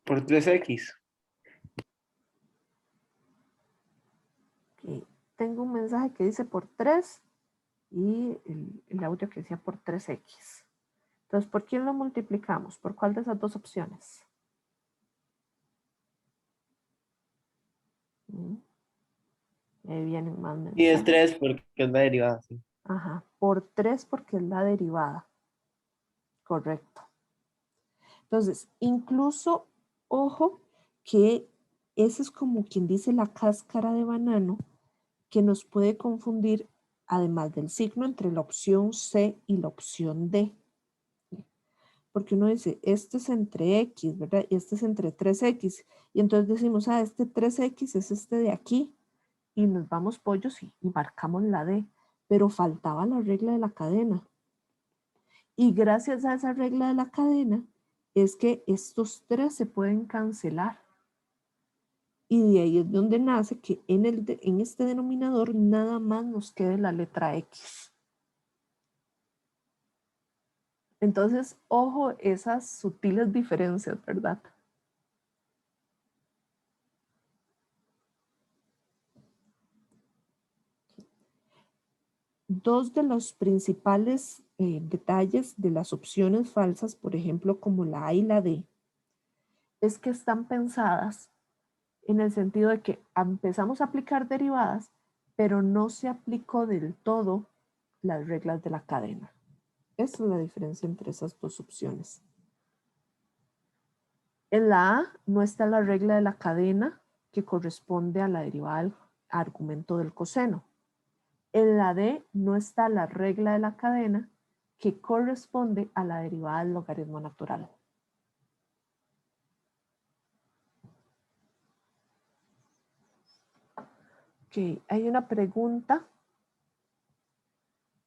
Por 3x. Ok, tengo un mensaje que dice por 3 y el audio que decía por 3x. Entonces, ¿por quién lo multiplicamos? ¿Por cuál de esas dos opciones? Ahí vienen más mensajes. Y es 3 porque es la derivada, sí. Ajá, por 3 porque es la derivada. Correcto. Entonces, incluso, ojo, que ese es como quien dice la cáscara de banano que nos puede confundir, además del signo, entre la opción C y la opción D. Porque uno dice, este es entre X, ¿verdad? Y este es entre 3X. Y entonces decimos, ah, este 3X es este de aquí. Y nos vamos pollos y marcamos la D. Pero faltaba la regla de la cadena. Y gracias a esa regla de la cadena es que estos 3 se pueden cancelar. Y de ahí es donde nace que en este denominador nada más nos quede la letra X. Entonces, ojo esas sutiles diferencias, ¿verdad? Dos de los principales detalles de las opciones falsas, por ejemplo, como la A y la D, es que están pensadas en el sentido de que empezamos a aplicar derivadas, pero no se aplicó del todo las reglas de la cadena. Esa es la diferencia entre esas dos opciones. En la A no está la regla de la cadena que corresponde a la derivada del argumento del coseno. En la D no está la regla de la cadena que corresponde a la derivada del logaritmo natural. Ok, hay una pregunta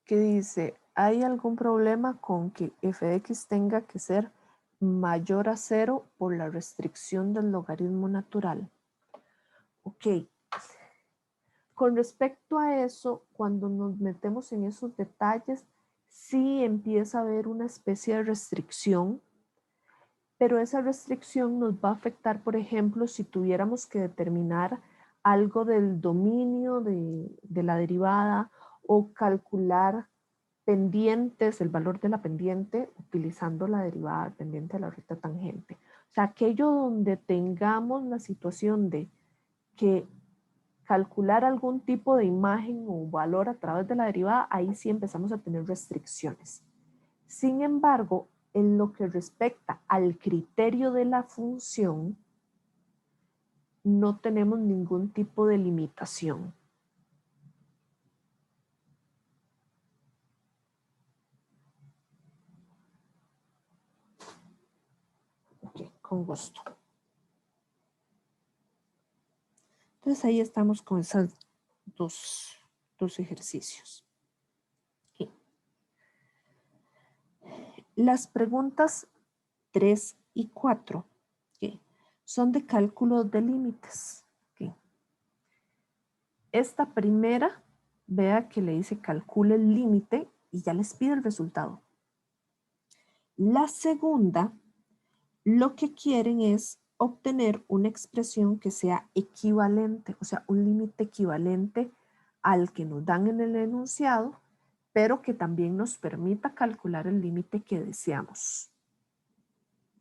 que dice, ¿hay algún problema con que f de x tenga que ser mayor a 0 por la restricción del logaritmo natural? Ok. Con respecto a eso, cuando nos metemos en esos detalles, sí empieza a haber una especie de restricción, pero esa restricción nos va a afectar, por ejemplo, si tuviéramos que determinar algo del dominio de la derivada o calcular pendientes, el valor de la pendiente, utilizando la derivada pendiente de la recta tangente. O sea, aquello donde tengamos la situación de que calcular algún tipo de imagen o valor a través de la derivada, ahí sí empezamos a tener restricciones. Sin embargo, en lo que respecta al criterio de la función, no tenemos ningún tipo de limitación. Con gusto. Entonces ahí estamos con esos dos ejercicios. Ok. Las preguntas 3 y 4 ok, son de cálculo de límites. Ok. Esta primera, vea que le dice calcule el límite y ya les pide el resultado. La segunda, lo que quieren es obtener una expresión que sea equivalente, o sea, un límite equivalente al que nos dan en el enunciado, pero que también nos permita calcular el límite que deseamos.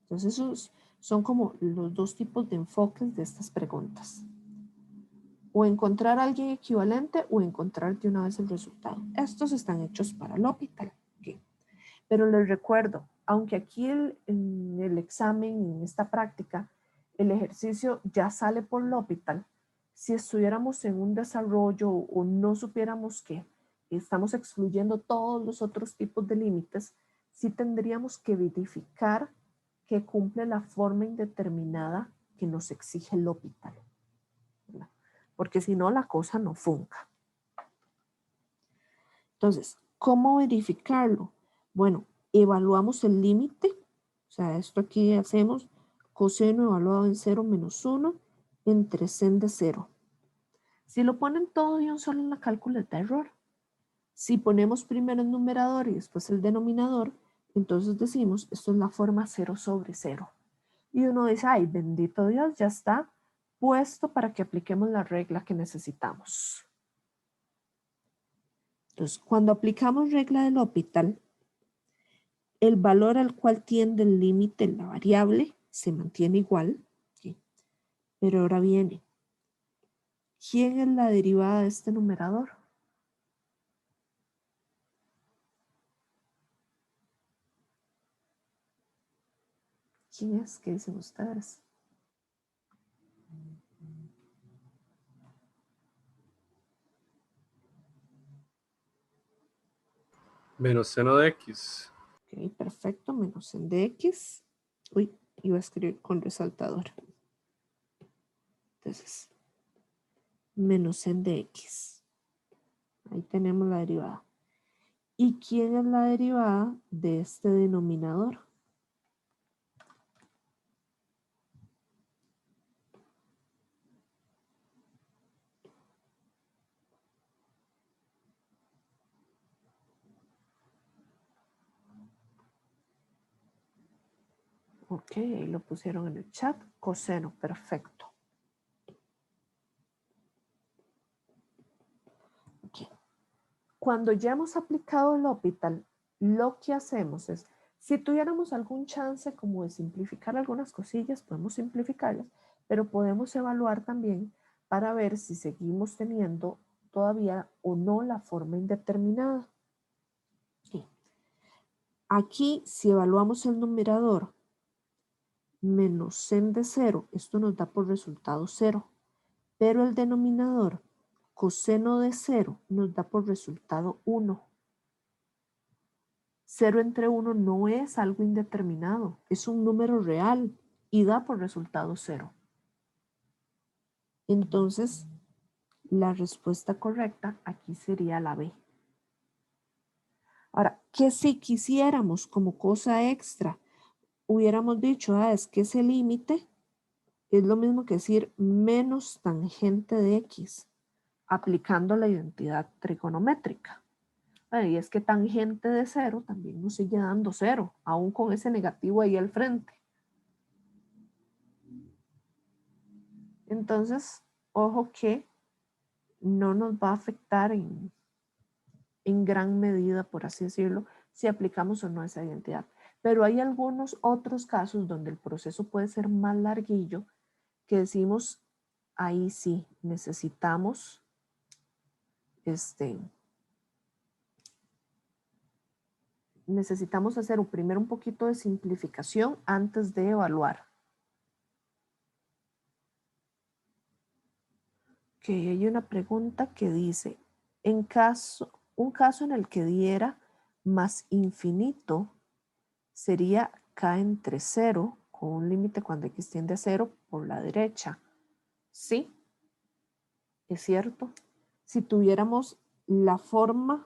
Entonces, esos son como los dos tipos de enfoques de estas preguntas. O encontrar a alguien equivalente o encontrar de una vez el resultado. Estos están hechos para el L'Hopital. ¿Okay? Pero les recuerdo, aunque aquí en el examen, en esta práctica, el ejercicio ya sale por L'Hopital, si estuviéramos en un desarrollo o no supiéramos que estamos excluyendo todos los otros tipos de límites, sí tendríamos que verificar que cumple la forma indeterminada que nos exige el L'Hopital. Porque si no, la cosa no funca. Entonces, ¿cómo verificarlo? Bueno, evaluamos el límite. O sea, esto aquí hacemos coseno evaluado en 0 menos 1 entre sen de 0. Si lo ponen todo de un solo en la calculeta, error. Si ponemos primero el numerador y después el denominador, entonces decimos, esto es la forma 0 sobre 0. Y uno dice, ay, bendito Dios, ya está puesto para que apliquemos la regla que necesitamos. Entonces, cuando aplicamos regla del L'Hopital, el valor al cual tiende el límite en la variable se mantiene igual, ¿sí? Pero ahora viene, ¿quién es la derivada de este numerador? ¿Quién es? ¿Qué dicen ustedes? Menos seno de x. Ok, perfecto, menos en de x. Uy, iba a escribir con resaltador. Entonces, menos en de x. Ahí tenemos la derivada. ¿Y quién es la derivada de este denominador? Ok, ahí lo pusieron en el chat. Coseno, perfecto. Okay. Cuando ya hemos aplicado el L'Hopital, lo que hacemos es, si tuviéramos algún chance como de simplificar algunas cosillas, podemos simplificarlas, pero podemos evaluar también para ver si seguimos teniendo todavía o no la forma indeterminada. Okay. Aquí, si evaluamos el numerador, menos sen de 0, esto nos da por resultado 0, pero el denominador, coseno de 0, nos da por resultado 1. 0 entre 1 no es algo indeterminado, es un número real y da por resultado 0. Entonces, la respuesta correcta aquí sería la B. Ahora, ¿qué si quisiéramos como cosa extra? Hubiéramos dicho, es que ese límite es lo mismo que decir menos tangente de x, aplicando la identidad trigonométrica. Y es que tangente de 0 también nos sigue dando 0, aún con ese negativo ahí al frente. Entonces, ojo que no nos va a afectar en gran medida, por así decirlo, si aplicamos o no esa identidad. Pero hay algunos otros casos donde el proceso puede ser más larguillo, que decimos, ahí sí, necesitamos necesitamos hacer primero un poquito de simplificación antes de evaluar. Ok, hay una pregunta que dice, un caso en el que diera más infinito sería k entre 0, con un límite cuando x tiende a 0 por la derecha. Sí, es cierto. Si tuviéramos la forma,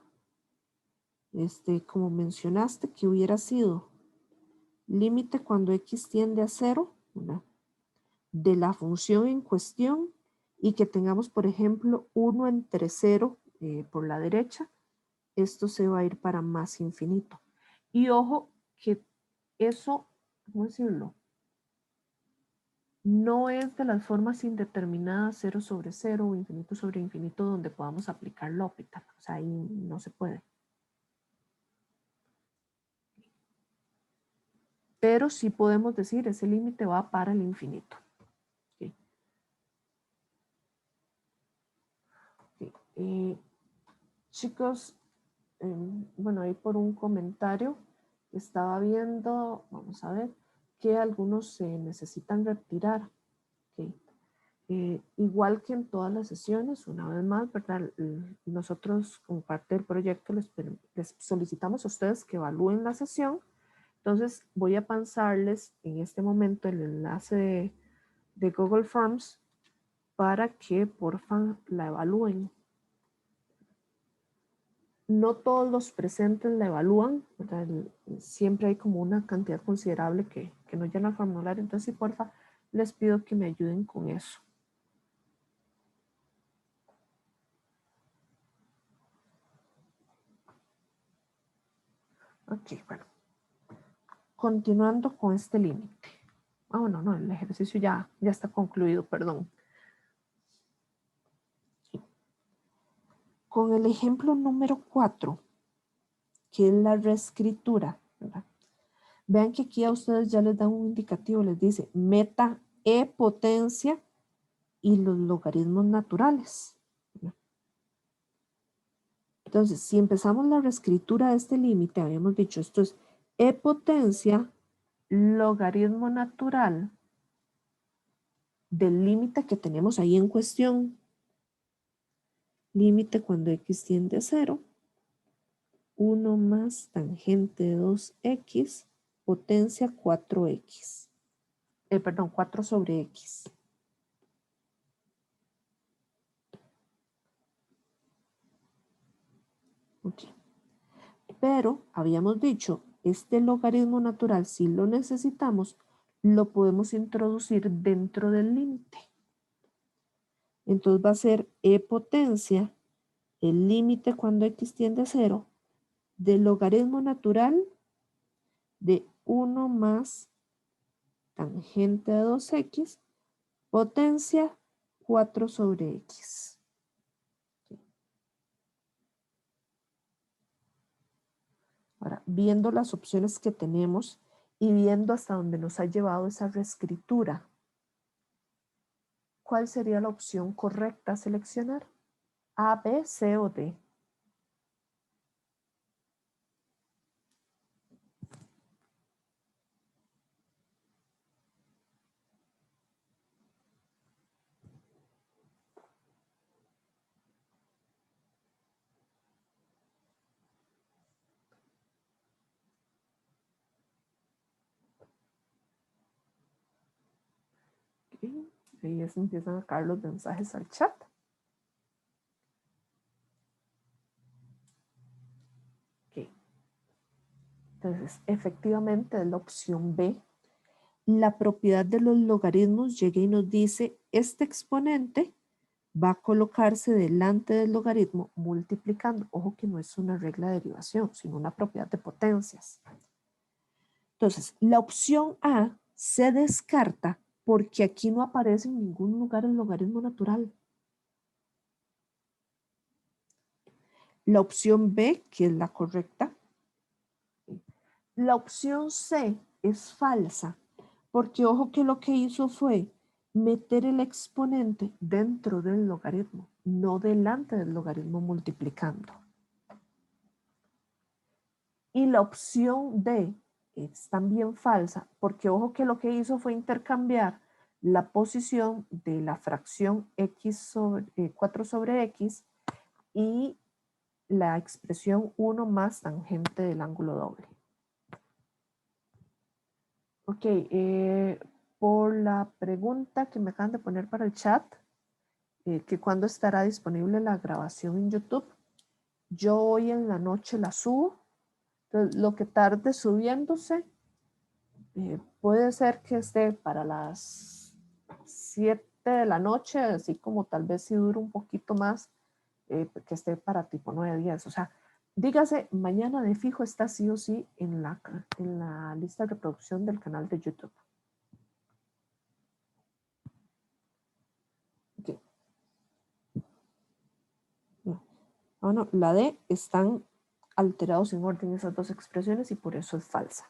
como mencionaste, que hubiera sido límite cuando x tiende a 0, ¿verdad?, de la función en cuestión, y que tengamos, por ejemplo, 1 entre 0 por la derecha, esto se va a ir para más infinito. Y ojo que eso, ¿cómo decirlo?, no es de las formas indeterminadas 0 sobre 0 o infinito sobre infinito donde podamos aplicar L'Hopital. O sea, ahí no se puede. Pero sí podemos decir, ese límite va para el infinito. Okay. Okay. Chicos, bueno, ahí por un comentario estaba viendo, vamos a ver, que algunos se necesitan retirar. Okay. Igual que en todas las sesiones, una vez más, ¿verdad? Nosotros como parte del proyecto les solicitamos a ustedes que evalúen la sesión. Entonces voy a pasarles en este momento el enlace de Google Forms para que porfa la evalúen. No todos los presentes la evalúan, ¿verdad? Siempre hay como una cantidad considerable que no llena el formulario. Entonces, sí, porfa, les pido que me ayuden con eso. Ok, bueno. Continuando con este límite. Ah, bueno, no, el ejercicio ya está concluido, perdón. Con el ejemplo número 4, que es la reescritura, ¿verdad? Vean que aquí a ustedes ya les dan un indicativo, les dice meta e potencia y los logaritmos naturales, ¿verdad? Entonces, si empezamos la reescritura de este límite, habíamos dicho, esto es e potencia, logaritmo natural del límite que tenemos ahí en cuestión. Límite cuando x tiende a 0, 1 más tangente de 2x, potencia 4x. Perdón, 4 sobre x. Okay. Pero habíamos dicho, este logaritmo natural, si lo necesitamos, lo podemos introducir dentro del límite. Entonces va a ser e potencia, el límite cuando x tiende a 0, del logaritmo natural de 1 más tangente de 2x, potencia 4 sobre x. Ahora, viendo las opciones que tenemos y viendo hasta dónde nos ha llevado esa reescritura, ¿cuál sería la opción correcta a seleccionar? A, B, C o D. Okay. Ahí ya se empiezan a caer los mensajes al chat. Okay. Entonces, efectivamente es la opción B. La propiedad de los logaritmos llega y nos dice, este exponente va a colocarse delante del logaritmo multiplicando. Ojo que no es una regla de derivación, sino una propiedad de potencias. Entonces, la opción A se descarta porque aquí no aparece en ningún lugar el logaritmo natural. La opción B, que es la correcta. La opción C es falsa, porque ojo que lo que hizo fue meter el exponente dentro del logaritmo, no delante del logaritmo multiplicando. Y la opción D es también falsa, porque ojo que lo que hizo fue intercambiar la posición de la fracción x sobre 4 sobre x y la expresión 1 más tangente del ángulo doble. Ok, por la pregunta que me acaban de poner para el chat, que cuándo estará disponible la grabación en YouTube, yo hoy en la noche la subo. Entonces, lo que tarde subiéndose, puede ser que esté para las 7 de la noche, así como tal vez si dure un poquito más, que esté para tipo 9 días. O sea, dígase, mañana de fijo está sí o sí en la lista de reproducción del canal de YouTube. Okay. Bueno, la D están alterados en orden esas dos expresiones y por eso es falsa.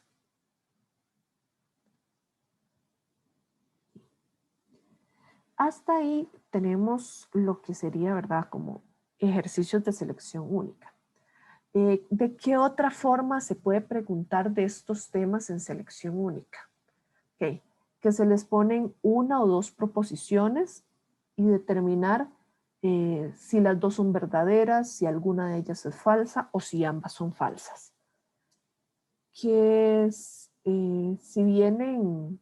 Hasta ahí tenemos lo que sería, ¿verdad? Como ejercicios de selección única. ¿De qué otra forma se puede preguntar de estos temas en selección única? Okay. Que se les ponen una o dos proposiciones y determinar si las dos son verdaderas, si alguna de ellas es falsa o si ambas son falsas. Que si vienen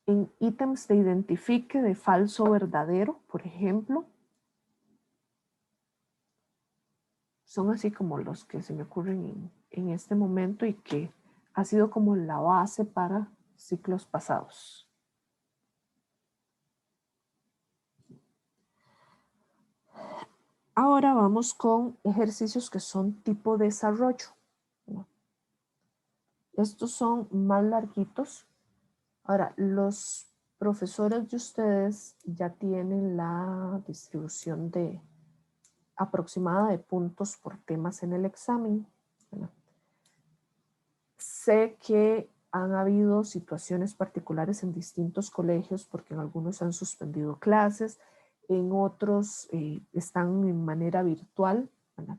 en ítems de identifique de falso o verdadero, por ejemplo, son así como los que se me ocurren en este momento y que ha sido como la base para ciclos pasados. Ahora vamos con ejercicios que son tipo desarrollo. Estos son más larguitos. Ahora, los profesores de ustedes ya tienen la distribución aproximada de puntos por temas en el examen. Sé que han habido situaciones particulares en distintos colegios porque en algunos han suspendido clases, en otros están en manera virtual. ¿Verdad?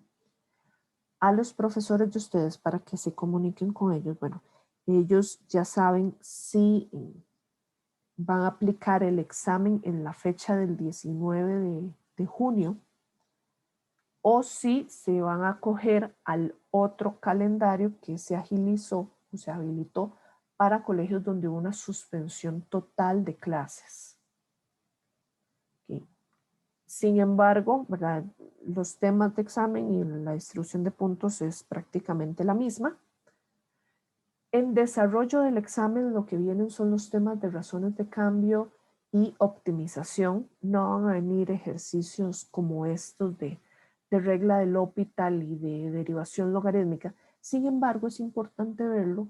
A los profesores de ustedes para que se comuniquen con ellos, bueno, ellos ya saben si van a aplicar el examen en la fecha del 19 de junio o si se van a acoger al otro calendario que se agilizó o se habilitó para colegios donde hubo una suspensión total de clases. Okay. Sin embargo, ¿verdad? Los temas de examen y la distribución de puntos es prácticamente la misma. En desarrollo del examen lo que vienen son los temas de razones de cambio y optimización. No van a venir ejercicios como estos de regla de L'Hopital y de derivación logarítmica. Sin embargo, es importante verlo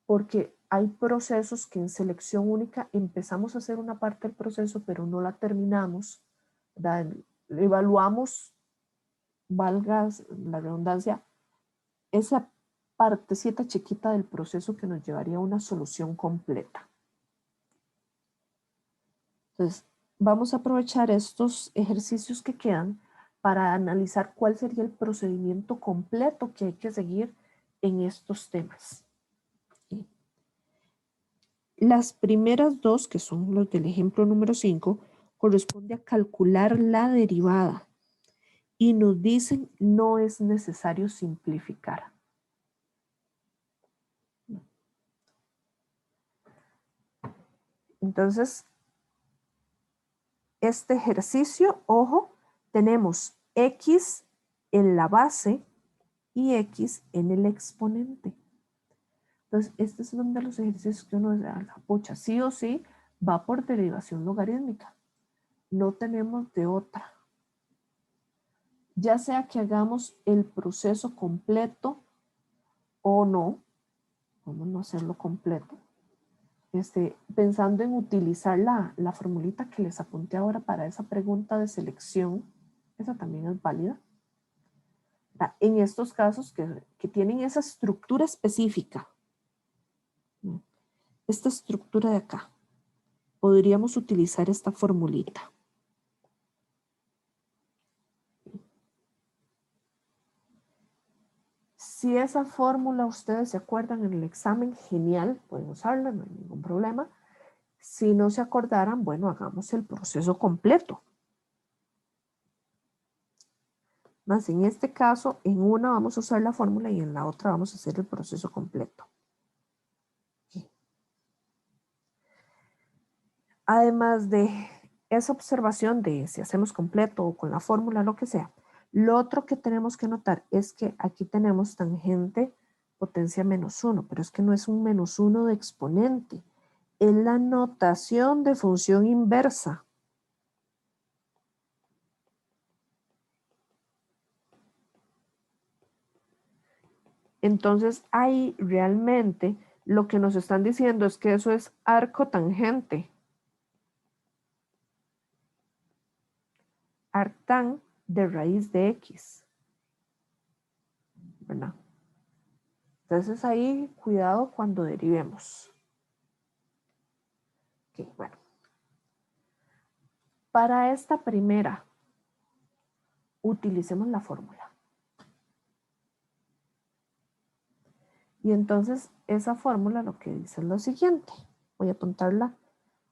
porque hay procesos que en selección única empezamos a hacer una parte del proceso, pero no la terminamos. ¿Verdad? Evaluamos, valga la redundancia, esa partecita chiquita del proceso que nos llevaría a una solución completa. Entonces, vamos a aprovechar estos ejercicios que quedan para analizar cuál sería el procedimiento completo que hay que seguir en estos temas. ¿Sí? Las primeras dos, que son los del ejemplo número 5, corresponde a calcular la derivada y nos dicen no es necesario simplificar. Entonces, este ejercicio, ojo, tenemos x en la base y x en el exponente. Entonces, este es uno de los ejercicios que uno dice, la pucha, sí o sí va por derivación logarítmica. No tenemos de otra. Ya sea que hagamos el proceso completo o no, vamos a no hacerlo completo. Pensando en utilizar la formulita que les apunté ahora para esa pregunta de selección, esa también es válida. En estos casos que tienen esa estructura específica, esta estructura de acá, podríamos utilizar esta formulita. Si esa fórmula ustedes se acuerdan en el examen, genial, pueden usarla, no hay ningún problema. Si no se acordaran, bueno, hagamos el proceso completo. Más en este caso, en una vamos a usar la fórmula y en la otra vamos a hacer el proceso completo. además de esa observación de si hacemos completo o con la fórmula, lo que sea, lo otro que tenemos que notar es que aquí tenemos tangente potencia -1, pero es que no es un -1 de exponente, es la notación de función inversa. Entonces ahí realmente lo que nos están diciendo es que eso es arco tangente. Arctan de raíz de X. ¿Verdad? Entonces ahí cuidado cuando derivemos. Ok, bueno. Para esta primera, utilicemos la fórmula. Y entonces esa fórmula lo que dice es lo siguiente. Voy a apuntarla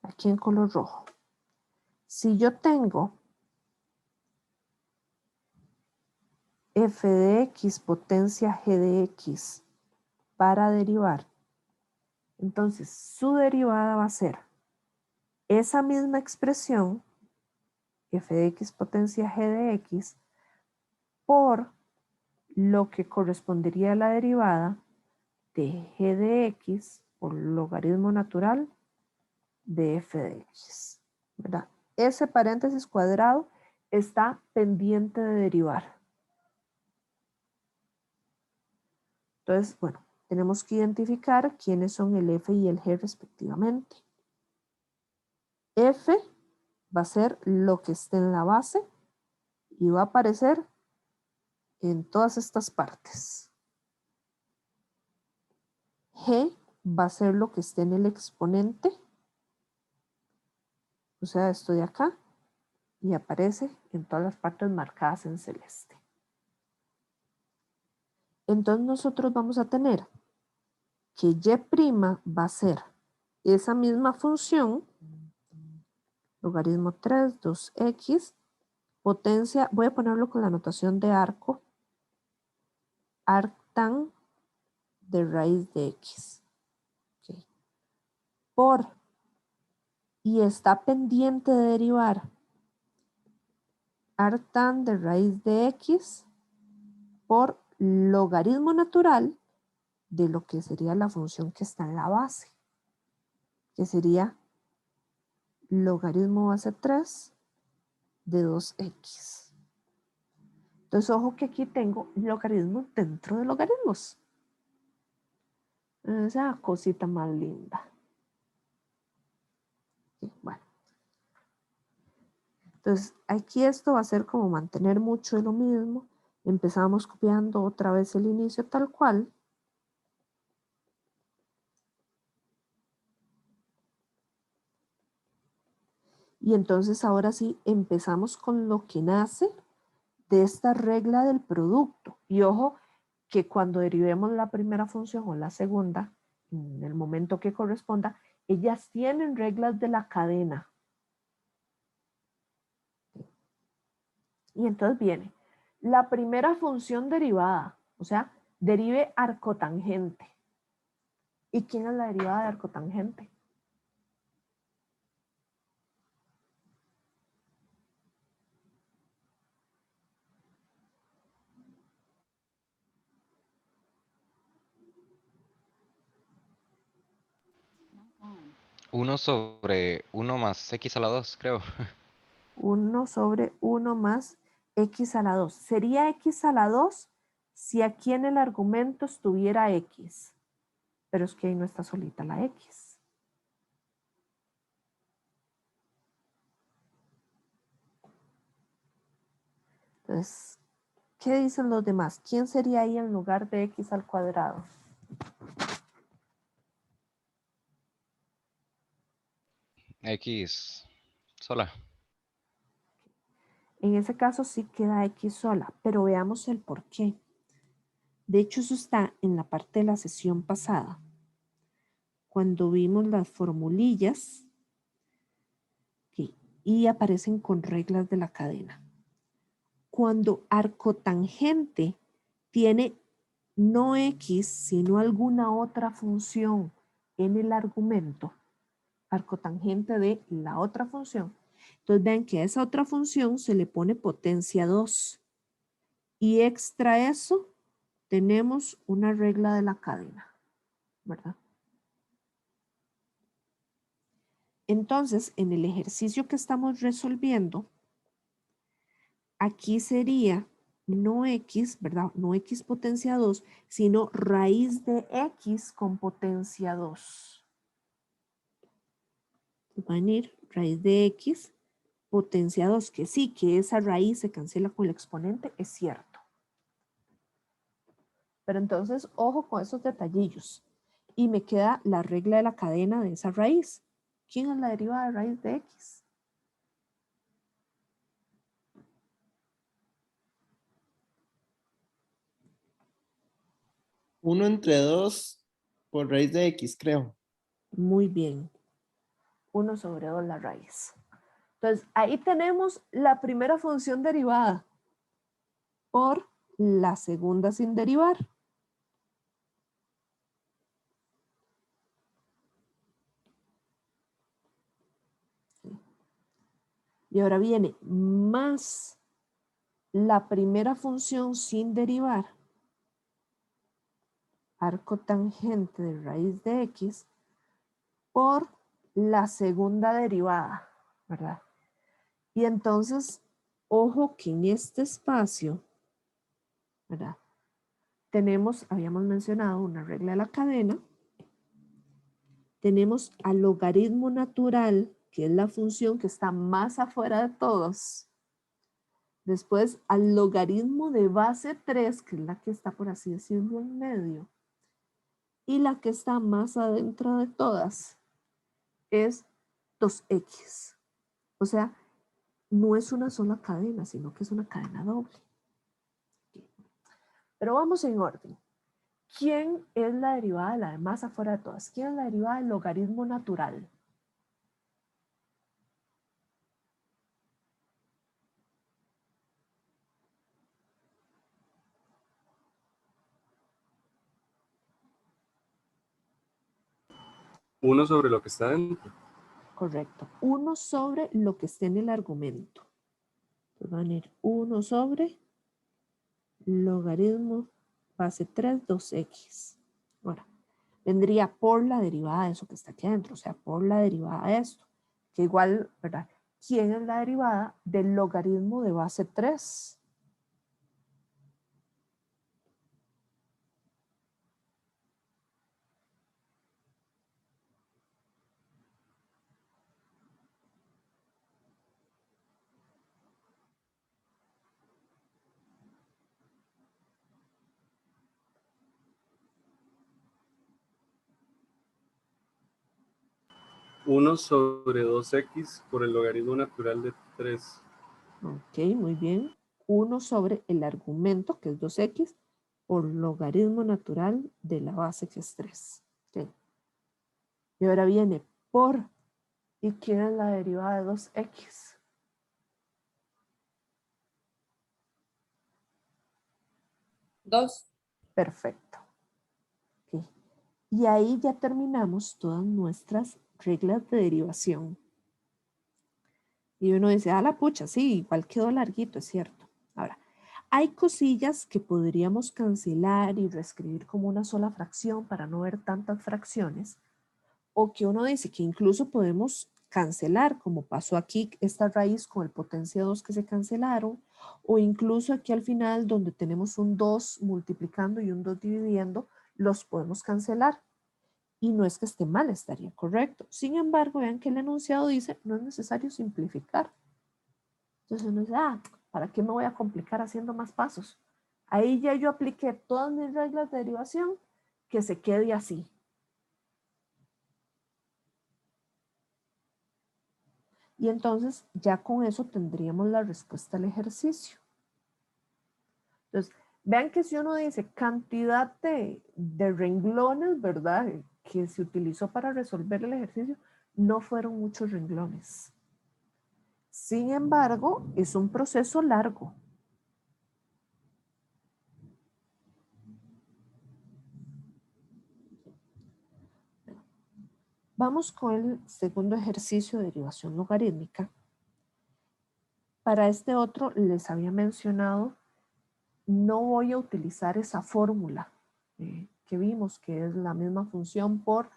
aquí en color rojo. Si yo tengo f de x potencia g de x para derivar, entonces su derivada va a ser esa misma expresión, f de x potencia g de x, por lo que correspondería a la derivada de g de x por logaritmo natural de f de x, ¿verdad? Ese paréntesis cuadrado está pendiente de derivar. Entonces, bueno, tenemos que identificar quiénes son el f y el g respectivamente. F va a ser lo que esté en la base y va a aparecer en todas estas partes. G va a ser lo que esté en el exponente, o sea, esto de acá, y aparece en todas las partes marcadas en celeste. Entonces nosotros vamos a tener que y' va a ser esa misma función, logaritmo 3, 2x, potencia, voy a ponerlo con la notación de arco, arctan de raíz de x. Okay. Por, y está pendiente de derivar, arctan de raíz de x por logaritmo natural de lo que sería la función que está en la base, que sería logaritmo base 3 de 2x. Entonces, ojo que aquí tengo logaritmos dentro de logaritmos. Esa cosita más linda. Bueno. Entonces, aquí esto va a ser como mantener mucho de lo mismo. Empezamos copiando otra vez el inicio tal cual. Y entonces ahora sí empezamos con lo que nace de esta regla del producto. Y ojo que cuando derivemos la primera función o la segunda, en el momento que corresponda, ellas tienen reglas de la cadena. Y entonces viene la primera función derivada, o sea, derive arcotangente. ¿Y quién es la derivada de arcotangente? Uno sobre 1 más x a la 2, creo. 1 sobre 1 más x a la 2. Sería x a la 2 si aquí en el argumento estuviera x. Pero es que ahí no está solita la x. Entonces, ¿qué dicen los demás? ¿Quién sería ahí en lugar de x al cuadrado? X sola. En ese caso sí queda x sola, pero veamos el por qué. De hecho, eso está en la parte de la sesión pasada. Cuando vimos las formulillas y aparecen con reglas de la cadena. Cuando arcotangente tiene no x, sino alguna otra función en el argumento, arcotangente de la otra función. Entonces vean que a esa otra función se le pone potencia 2. Y extra eso, tenemos una regla de la cadena, ¿verdad? Entonces, en el ejercicio que estamos resolviendo, aquí sería no x, ¿verdad? No x potencia 2, sino raíz de x con potencia 2. Va a venir raíz de x potencia 2, que sí, que esa raíz se cancela con el exponente, es cierto. Pero entonces, ojo con esos detallillos. Y me queda la regla de la cadena de esa raíz. ¿Quién es la derivada de raíz de x? Uno entre 2 por raíz de x, creo. Muy bien. 1 sobre 2 la raíz. Entonces, ahí tenemos la primera función derivada por la segunda sin derivar. Y ahora viene más la primera función sin derivar, arco tangente de raíz de x, por la segunda derivada, ¿verdad? Y entonces, ojo que en este espacio, ¿verdad? Tenemos, habíamos mencionado una regla de la cadena, tenemos al logaritmo natural, que es la función que está más afuera de todos. Después al logaritmo de base 3, que es la que está, por así decirlo, en medio. Y la que está más adentro de todas es 2x. O sea, no es una sola cadena, sino que es una cadena doble. Pero vamos en orden. ¿Quién es la derivada de la de más afuera de todas? ¿Quién es la derivada del logaritmo natural? Uno sobre lo que está dentro. Correcto. 1 sobre lo que esté en el argumento. Entonces va a venir 1 sobre logaritmo base 3, 2x. Ahora, vendría por la derivada de eso que está aquí adentro, o sea, por la derivada de esto. Que igual, ¿verdad? ¿Quién es la derivada del logaritmo de base 3? Uno sobre 2x por el logaritmo natural de 3. Ok, muy bien. 1 sobre el argumento, que es 2x, por logaritmo natural de la base, que es 3. Ok. Y ahora viene por, ¿y quién es la derivada de 2x? Dos. Perfecto. Ok. Y ahí ya terminamos todas nuestras reglas de derivación. Y uno dice, ah, la pucha, sí, igual quedó larguito, es cierto. Ahora, hay cosillas que podríamos cancelar y reescribir como una sola fracción para no ver tantas fracciones, o que uno dice que incluso podemos cancelar, como pasó aquí, esta raíz con el potencia 2 que se cancelaron, o incluso aquí al final donde tenemos un 2 multiplicando y un 2 dividiendo, los podemos cancelar. Y no es que esté mal, estaría correcto. Sin embargo, vean que el enunciado dice, no es necesario simplificar. Entonces uno dice, ah, ¿para qué me voy a complicar haciendo más pasos? Ahí ya yo apliqué todas mis reglas de derivación, que se quede así. Y entonces ya con eso tendríamos la respuesta al ejercicio. Entonces, vean que si uno dice cantidad de renglones, ¿verdad? Que se utilizó para resolver el ejercicio, no fueron muchos renglones. Sin embargo, es un proceso largo. Vamos con el segundo ejercicio de derivación logarítmica. Para este otro les había mencionado, no voy a utilizar esa fórmula que vimos, que es la misma función por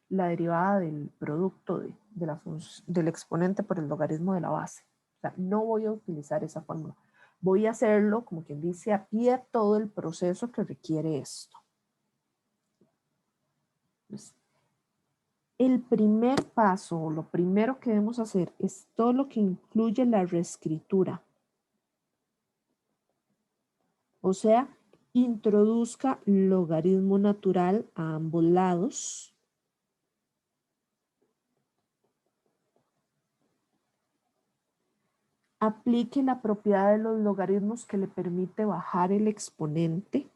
la derivada del producto del exponente por el logaritmo de la base. O sea, no voy a utilizar esa fórmula. Voy a hacerlo, como quien dice, a pie todo el proceso que requiere esto. Entonces, el primer paso, o lo primero que debemos hacer, es todo lo que incluye la reescritura. O sea, introduzca logaritmo natural a ambos lados. Aplique la propiedad de los logaritmos que le permite bajar el exponente.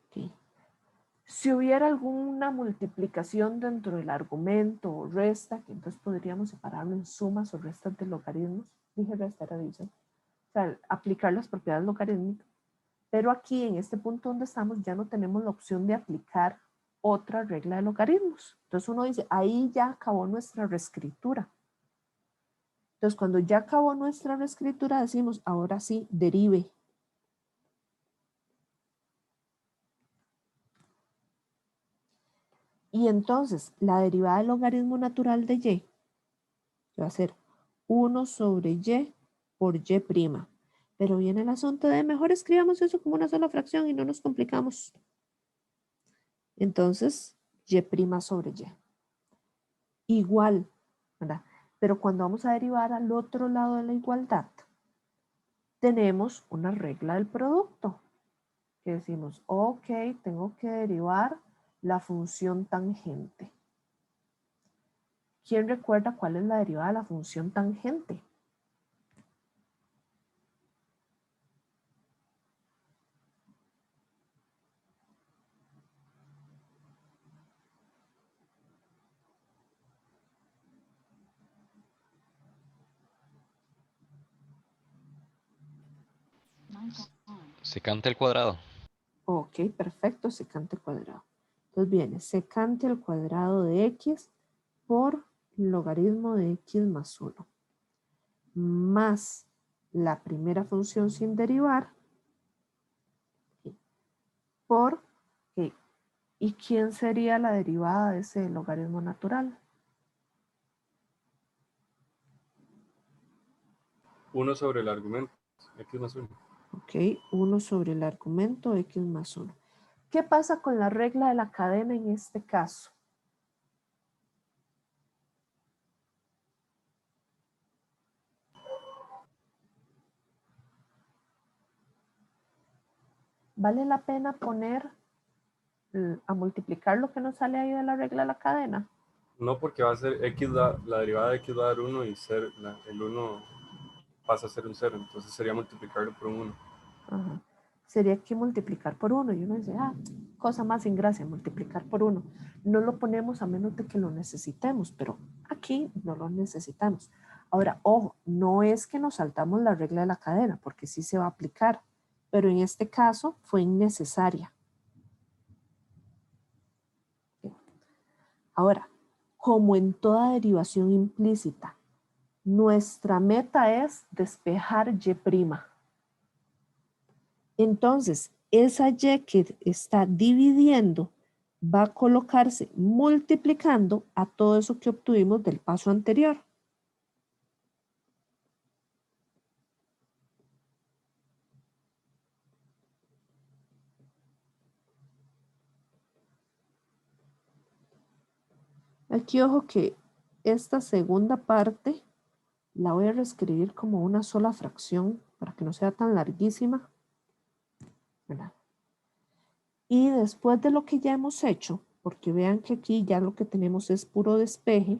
Okay. Si hubiera alguna multiplicación dentro del argumento o resta, que entonces podríamos separarlo en sumas o restas de logaritmos. Dije resta, era división. O sea, aplicar las propiedades logarítmicas. Pero aquí, en este punto donde estamos, ya no tenemos la opción de aplicar otra regla de logaritmos. Entonces uno dice, ahí ya acabó nuestra reescritura. Entonces cuando ya acabó nuestra reescritura, decimos, ahora sí, derive. Y entonces, la derivada del logaritmo natural de y va a ser 1 sobre y por y'. Pero viene el asunto de mejor escribamos eso como una sola fracción y no nos complicamos. Entonces, y' sobre y. Igual, ¿verdad? Pero cuando vamos a derivar al otro lado de la igualdad, tenemos una regla del producto. Que decimos, ok, tengo que derivar la función tangente. ¿Quién recuerda cuál es la derivada de la función tangente? Secante al cuadrado. Ok, perfecto, secante cuadrado. Entonces viene secante al cuadrado de x por logaritmo de x más 1. Más la primera función sin derivar por, ¿y quién sería la derivada de ese logaritmo natural? 1 sobre el argumento, x más 1. Ok, 1 sobre el argumento x más 1. ¿Qué pasa con la regla de la cadena en este caso? ¿Vale la pena poner a multiplicar lo que nos sale ahí de la regla de la cadena? No, porque va a ser x, la derivada de x va a dar 1 y el 1 pasa a ser un 0. Entonces sería multiplicarlo por un 1. Ajá. Sería que multiplicar por 1. Y uno dice, cosa más sin gracia, multiplicar por 1. No lo ponemos a menos de que lo necesitemos, pero aquí no lo necesitamos. Ahora, ojo, no es que nos saltamos la regla de la cadena, porque sí se va a aplicar, pero en este caso fue innecesaria. Ahora, como en toda derivación implícita, nuestra meta es despejar y'. Entonces, esa y que está dividiendo va a colocarse multiplicando a todo eso que obtuvimos del paso anterior. Aquí ojo que esta segunda parte la voy a reescribir como una sola fracción para que no sea tan larguísima, ¿verdad? Y después de lo que ya hemos hecho, porque vean que aquí ya lo que tenemos es puro despeje,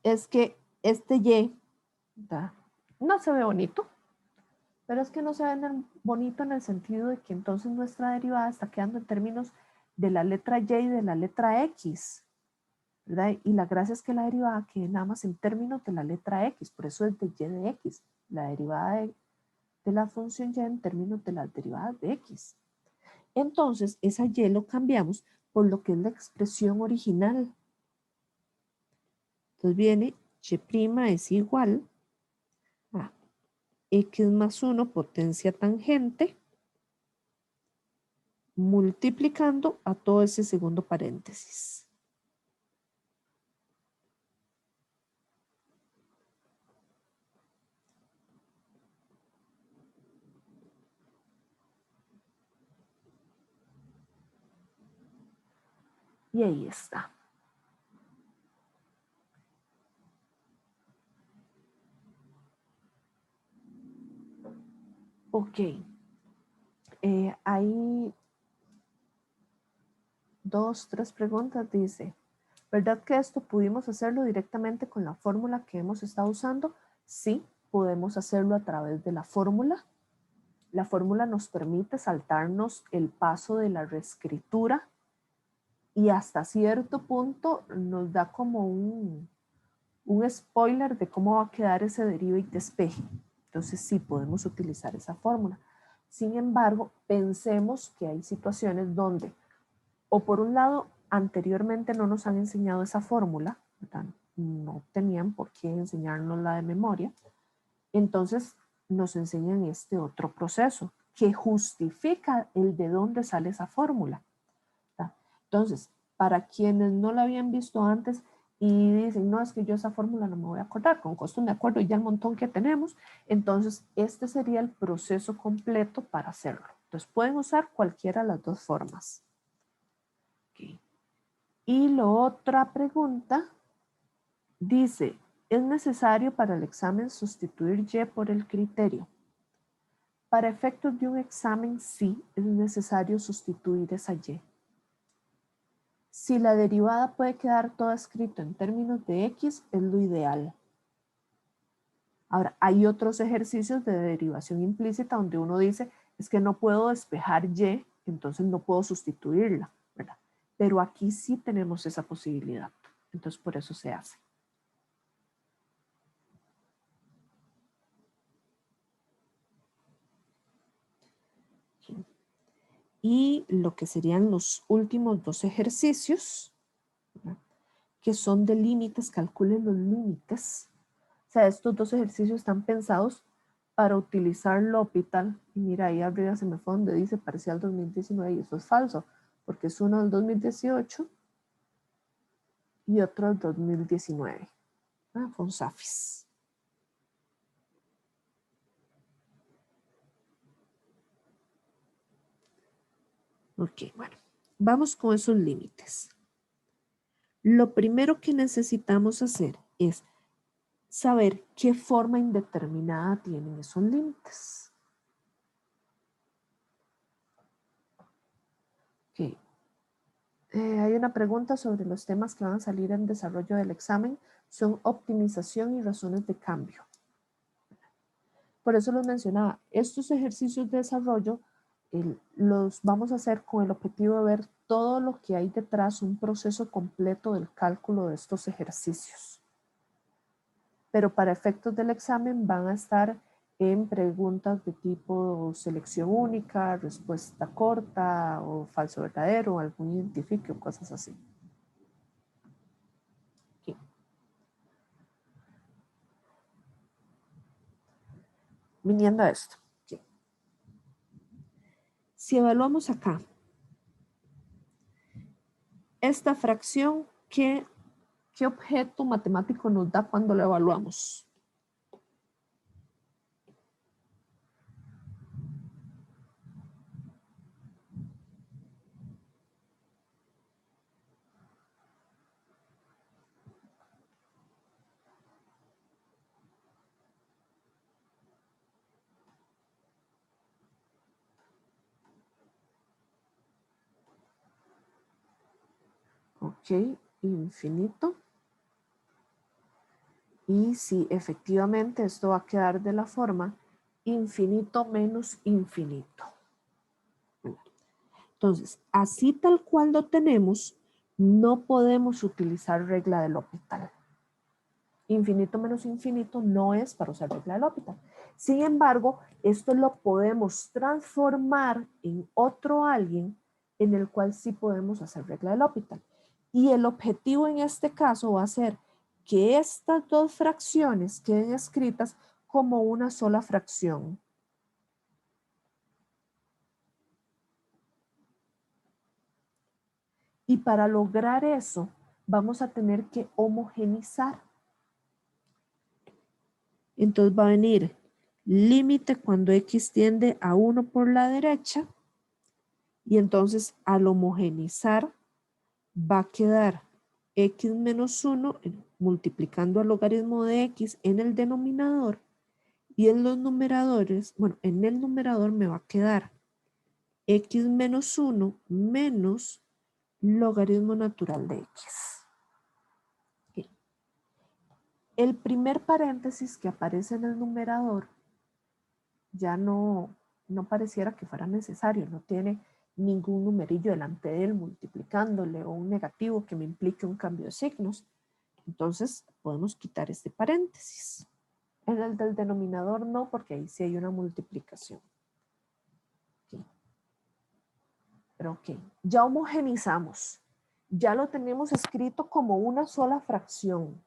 es que este y, ¿verdad?, no se ve bonito, pero es que no se ve bonito en el sentido de que entonces nuestra derivada está quedando en términos de la letra y y de la letra x, ¿verdad? Y la gracia es que la derivada quede nada más en términos de la letra x, por eso es de y de x. la derivada de la función y en términos de las derivadas de x. Entonces, esa y lo cambiamos por lo que es la expresión original. Entonces viene y' es igual a x más 1 potencia tangente multiplicando a todo ese segundo paréntesis. Y ahí está. Ok. Hay 2, 3 preguntas. Dice, ¿verdad que esto pudimos hacerlo directamente con la fórmula que hemos estado usando? Sí, podemos hacerlo a través de la fórmula. La fórmula nos permite saltarnos el paso de la reescritura y hasta cierto punto nos da como un spoiler de cómo va a quedar ese deriva y despeje. Entonces sí podemos utilizar esa fórmula. Sin embargo, pensemos que hay situaciones donde, o por un lado, anteriormente no nos han enseñado esa fórmula, ¿verdad? No tenían por qué enseñarnos la de memoria. Entonces nos enseñan este otro proceso que justifica el de dónde sale esa fórmula. ¿Verdad? Entonces, para quienes no la habían visto antes y dicen, no, es que yo esa fórmula no me voy a acordar, con costo me acuerdo ya el montón que tenemos, entonces este sería el proceso completo para hacerlo. Entonces pueden usar cualquiera de las dos formas. Okay. Y la otra pregunta dice, ¿es necesario para el examen sustituir y por el criterio? Para efectos de un examen sí es necesario sustituir esa y. Si la derivada puede quedar toda escrita en términos de x, es lo ideal. Ahora, hay otros ejercicios de derivación implícita donde uno dice, es que no puedo despejar y, entonces no puedo sustituirla, ¿verdad? Pero aquí sí tenemos esa posibilidad. Entonces, por eso se hace. Y lo que serían los últimos 2 ejercicios, ¿verdad? Que son de límites, calculen los límites. O sea, estos 2 ejercicios están pensados para utilizar L'Hopital. Y mira, ahí arriba se me fue donde dice parcial 2019 y eso es falso, porque es uno del 2018 y otro del 2019. Fonsafis. Ok, bueno, vamos con esos límites. Lo primero que necesitamos hacer es saber qué forma indeterminada tienen esos límites. Ok. Hay una pregunta sobre los temas que van a salir en desarrollo del examen. Son optimización y razones de cambio. Por eso los mencionaba. Estos ejercicios de desarrollo los vamos a hacer con el objetivo de ver todo lo que hay detrás, un proceso completo del cálculo de estos ejercicios. Pero para efectos del examen van a estar en preguntas de tipo selección única, respuesta corta o falso verdadero, algún identifique o cosas así. Aquí. Viniendo a esto. Aquí. Si evaluamos acá, esta fracción, ¿qué objeto matemático nos da cuando la evaluamos? Ok, infinito. Y si efectivamente esto va a quedar de la forma infinito menos infinito. Entonces, así tal cual lo tenemos, no podemos utilizar regla de L'Hopital. Infinito menos infinito no es para usar regla de L'Hopital. Sin embargo, esto lo podemos transformar en otro alguien en el cual sí podemos hacer regla de L'Hopital. Y el objetivo en este caso va a ser que estas dos fracciones queden escritas como una sola fracción. Y para lograr eso, vamos a tener que homogenizar. Entonces va a venir límite cuando x tiende a 1 por la derecha. Y entonces al homogenizar va a quedar x menos 1 multiplicando al logaritmo de x en el denominador. Y en los numeradores, bueno, en el numerador me va a quedar x menos 1 menos logaritmo natural de x. Okay. El primer paréntesis que aparece en el numerador ya no pareciera que fuera necesario, no tiene ningún numerillo delante de él multiplicándole o un negativo que me implique un cambio de signos. Entonces podemos quitar este paréntesis. En el del denominador no, porque ahí sí hay una multiplicación. Okay. Pero ok, ya homogenizamos. Ya lo tenemos escrito como una sola fracción.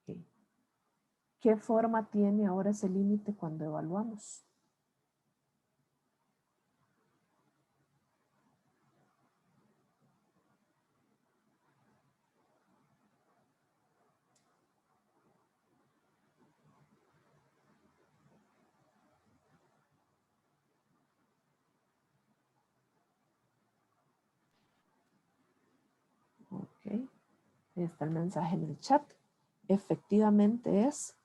Okay. ¿Qué forma tiene ahora ese límite cuando evaluamos? Ok, ahí está el mensaje en el chat. Efectivamente es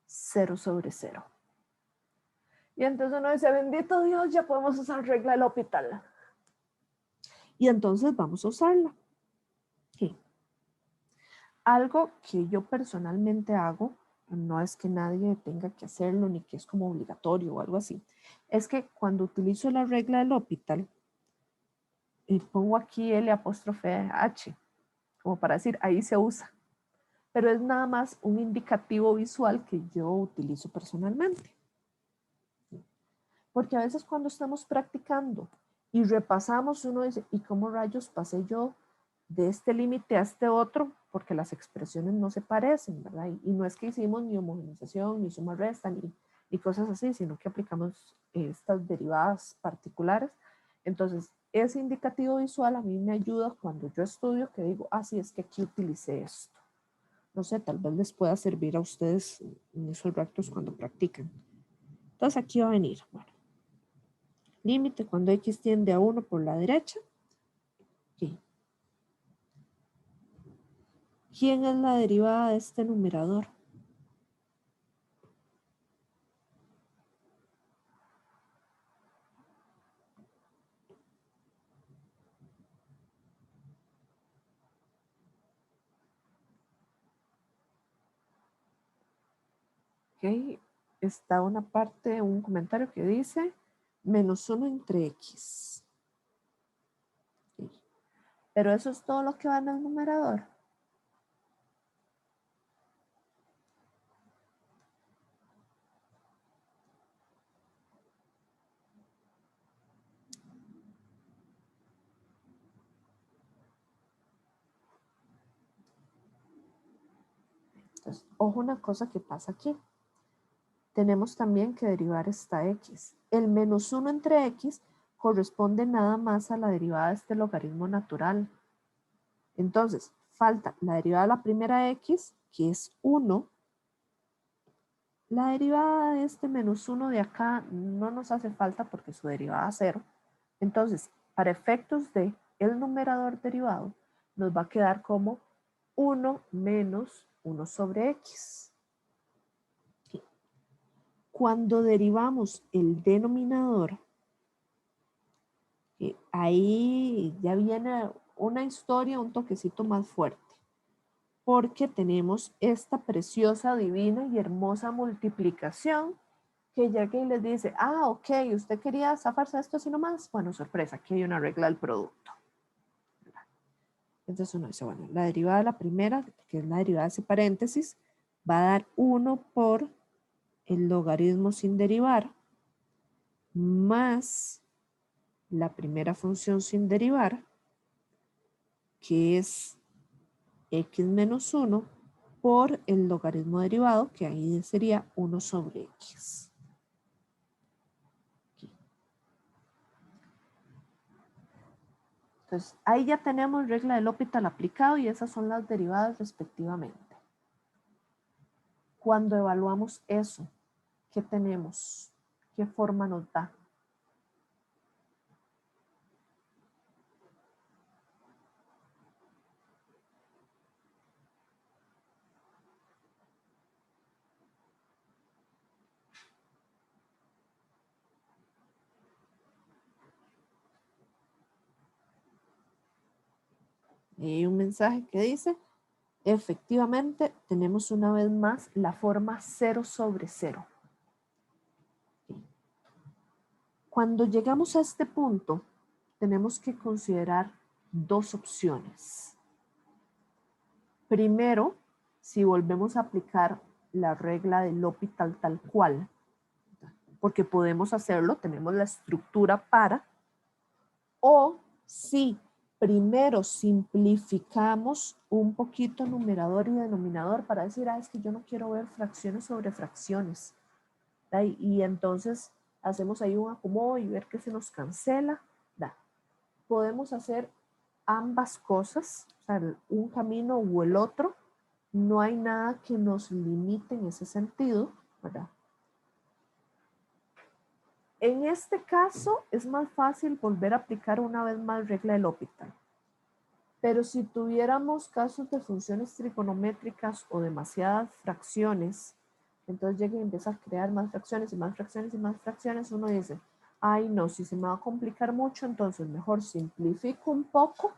0 sobre 0. Y entonces uno dice, bendito Dios, ya podemos usar regla de L'Hopital. Y entonces vamos a usarla. Okay. Algo que yo personalmente hago, no es que nadie tenga que hacerlo ni que es como obligatorio o algo así, es que cuando utilizo la regla de L'Hopital, pongo aquí L''H, como para decir, ahí se usa. Pero es nada más un indicativo visual que yo utilizo personalmente. Porque a veces cuando estamos practicando y repasamos, uno dice, ¿y cómo rayos pasé yo de este límite a este otro? Porque las expresiones no se parecen, ¿verdad? Y no es que hicimos ni homogenización, ni suma resta, ni cosas así, sino que aplicamos estas derivadas particulares. Entonces, ese indicativo visual a mí me ayuda cuando yo estudio, que digo, sí, es que aquí utilicé esto. No sé, tal vez les pueda servir a ustedes en esos ratos cuando practican. Entonces aquí va a venir, bueno, límite cuando x tiende a 1 por la derecha. Okay. ¿Quién es la derivada de este numerador? Okay. Está una parte, un comentario que dice menos 1 entre x. Okay. Pero eso es todo lo que va en el numerador. Entonces, ojo una cosa que pasa aquí. Tenemos también que derivar esta x. El menos 1 entre x corresponde nada más a la derivada de este logaritmo natural. Entonces, falta la derivada de la primera x, que es 1. La derivada de este menos 1 de acá no nos hace falta porque su derivada es 0. Entonces, para efectos de el numerador derivado, nos va a quedar como 1 menos 1 sobre x. Cuando derivamos el denominador, ahí ya viene una historia un toquecito más fuerte, porque tenemos esta preciosa, divina y hermosa multiplicación que llega y les dice, ok, usted quería zafarse esto así nomás. Bueno, sorpresa, aquí hay una regla del producto. Entonces uno dice, bueno, la derivada de la primera, que es la derivada de ese paréntesis, va a dar 1 por el logaritmo sin derivar más la primera función sin derivar, que es x menos 1 por el logaritmo derivado, que ahí sería 1 sobre x. Entonces, ahí ya tenemos regla del L'Hopital aplicado y esas son las derivadas respectivamente. Cuando evaluamos eso, ¿qué tenemos? ¿Qué forma nos da? Y hay un mensaje que dice, efectivamente, tenemos una vez más la forma 0 sobre 0. Cuando llegamos a este punto, tenemos que considerar dos opciones. Primero, si volvemos a aplicar la regla del L'Hopital tal cual, porque podemos hacerlo, tenemos la estructura para, o si primero simplificamos un poquito numerador y denominador para decir, es que yo no quiero ver fracciones sobre fracciones. Y entonces hacemos ahí un acomodo y ver que se nos cancela. Podemos hacer ambas cosas, o sea, un camino o el otro. No hay nada que nos limite en ese sentido, ¿verdad? En este caso es más fácil volver a aplicar una vez más regla del L'Hopital. Pero si tuviéramos casos de funciones trigonométricas o demasiadas fracciones, entonces llega y empieza a crear más fracciones y más fracciones y más fracciones, uno dice, ay no, si se me va a complicar mucho, entonces mejor simplifico un poco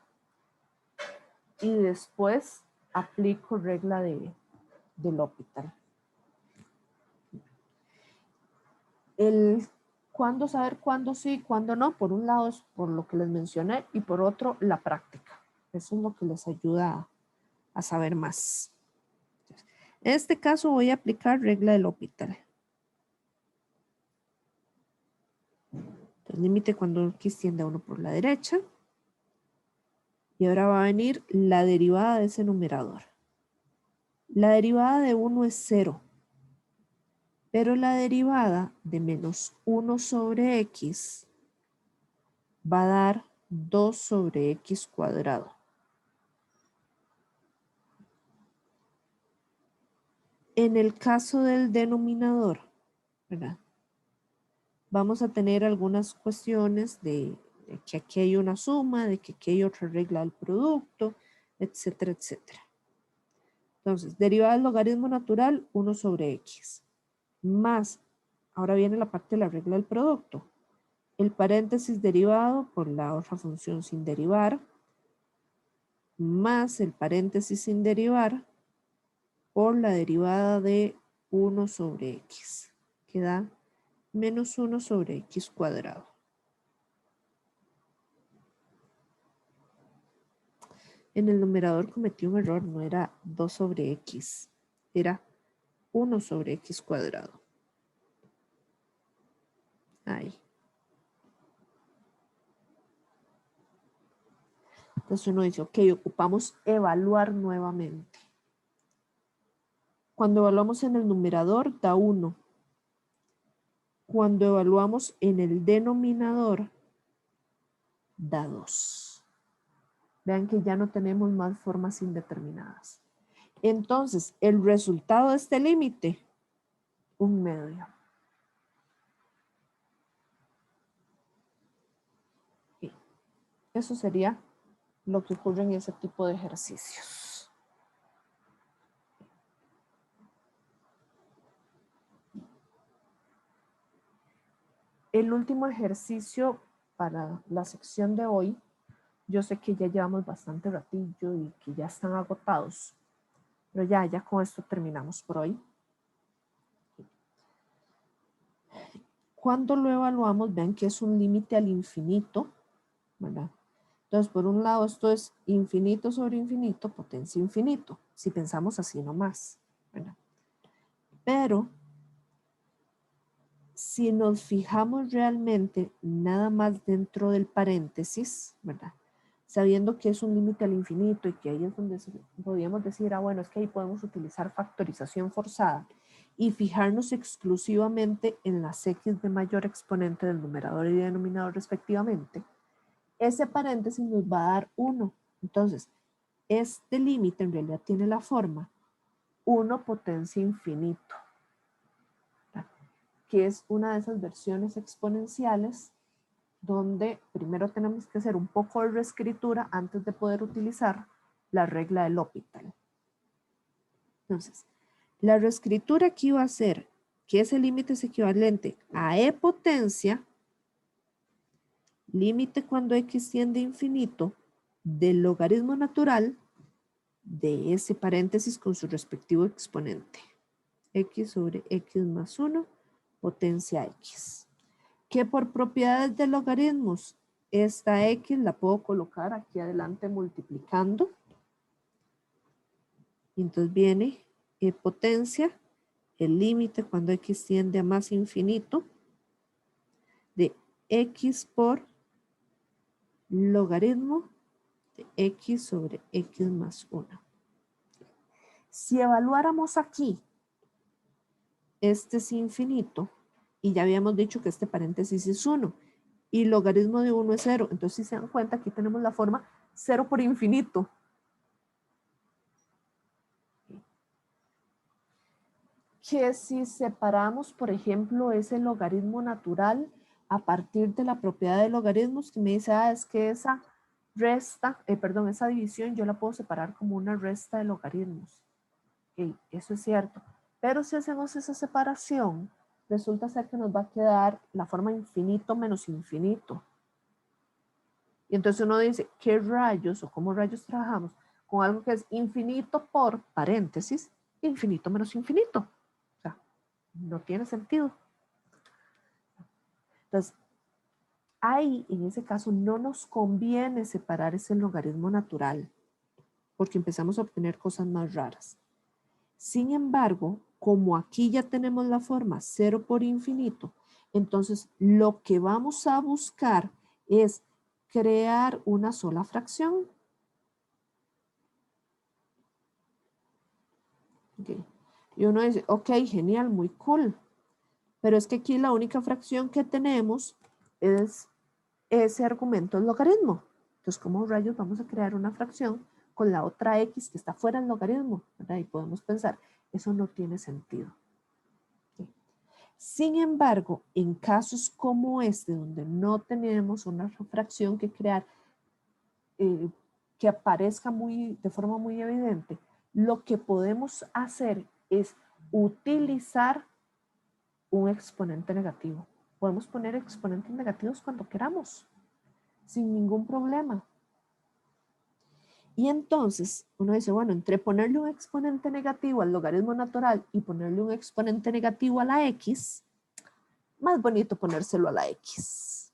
y después aplico regla del L'Hopital. El cuándo saber cuándo sí, cuándo no, por un lado es por lo que les mencioné y por otro la práctica. Eso es lo que les ayuda a saber más. En este caso voy a aplicar regla del L'Hopital. Entonces límite cuando x tiende a 1 por la derecha. Y ahora va a venir la derivada de ese numerador. La derivada de 1 es 0. Pero la derivada de menos 1 sobre x va a dar 2 sobre x cuadrado. En el caso del denominador, ¿verdad? Vamos a tener algunas cuestiones de que aquí hay una suma, de que aquí hay otra regla del producto, etcétera, etcétera. Entonces, derivada del logaritmo natural, 1 sobre x. Más, ahora viene la parte de la regla del producto. El paréntesis derivado por la otra función sin derivar, más el paréntesis sin derivar por la derivada de 1 sobre x, que da menos 1 sobre x cuadrado. En el numerador cometí un error, no era 2 sobre x, era 1 sobre x cuadrado. Ahí. Entonces uno dice, ok, ocupamos evaluar nuevamente. Cuando evaluamos en el numerador da 1. Cuando evaluamos en el denominador da 2. Vean que ya no tenemos más formas indeterminadas. Entonces, el resultado de este límite, 1/2. Eso sería lo que ocurre en ese tipo de ejercicios. El último ejercicio para la sección de hoy, yo sé que ya llevamos bastante ratillo y que ya están agotados, pero ya con esto terminamos por hoy. Cuando lo evaluamos, vean que es un límite al infinito, ¿verdad? Entonces, por un lado, esto es infinito sobre infinito, potencia infinito, si pensamos así nomás, ¿verdad? Pero, si nos fijamos realmente nada más dentro del paréntesis, ¿verdad? Sabiendo que es un límite al infinito y que ahí es donde podríamos decir, ah, bueno, es que ahí podemos utilizar factorización forzada y fijarnos exclusivamente en las x de mayor exponente del numerador y denominador respectivamente. Ese paréntesis nos va a dar 1. Entonces, este límite en realidad tiene la forma 1 potencia infinito, ¿verdad? Que es una de esas versiones exponenciales donde primero tenemos que hacer un poco de reescritura antes de poder utilizar la regla del L'Hopital. Entonces, la reescritura aquí va a ser que ese límite es equivalente a e potencia, límite cuando x tiende a infinito, del logaritmo natural de ese paréntesis con su respectivo exponente. X sobre x más 1, potencia x. Que por propiedades de logaritmos, esta x la puedo colocar aquí adelante multiplicando. Y entonces viene potencia, el límite cuando x tiende a más infinito, de x por logaritmo de x sobre x más 1. Si evaluáramos aquí, este es infinito, y ya habíamos dicho que este paréntesis es 1, y logaritmo de 1 es 0. Entonces, si se dan cuenta, aquí tenemos la forma 0 por infinito. Que si separamos, por ejemplo, ese logaritmo natural a partir de la propiedad de logaritmos, que me dice, ah, es que esa esa división yo la puedo separar como una resta de logaritmos. Okay, eso es cierto. Pero si hacemos esa separación, resulta ser que nos va a quedar la forma infinito menos infinito. Y entonces uno dice, ¿qué rayos o cómo rayos trabajamos con algo que es infinito por paréntesis, infinito menos infinito? O sea, no tiene sentido. Entonces, ahí en ese caso no nos conviene separar ese logaritmo natural porque empezamos a obtener cosas más raras. Sin embargo, como aquí ya tenemos la forma 0 por infinito, entonces lo que vamos a buscar es crear una sola fracción. Okay. Y uno dice, ok, genial, muy cool. Pero es que aquí la única fracción que tenemos es ese argumento del logaritmo. Entonces, ¿cómo rayos vamos a crear una fracción con la otra x que está fuera del logaritmo? ¿Verdad? Y podemos pensar, eso no tiene sentido. Okay. Sin embargo, en casos como este, donde no tenemos una fracción que crear que aparezca de forma muy evidente, lo que podemos hacer es utilizar un exponente negativo. Podemos poner exponentes negativos cuando queramos, sin ningún problema. Y entonces uno dice, bueno, entre ponerle un exponente negativo al logaritmo natural y ponerle un exponente negativo a la x, más bonito ponérselo a la x.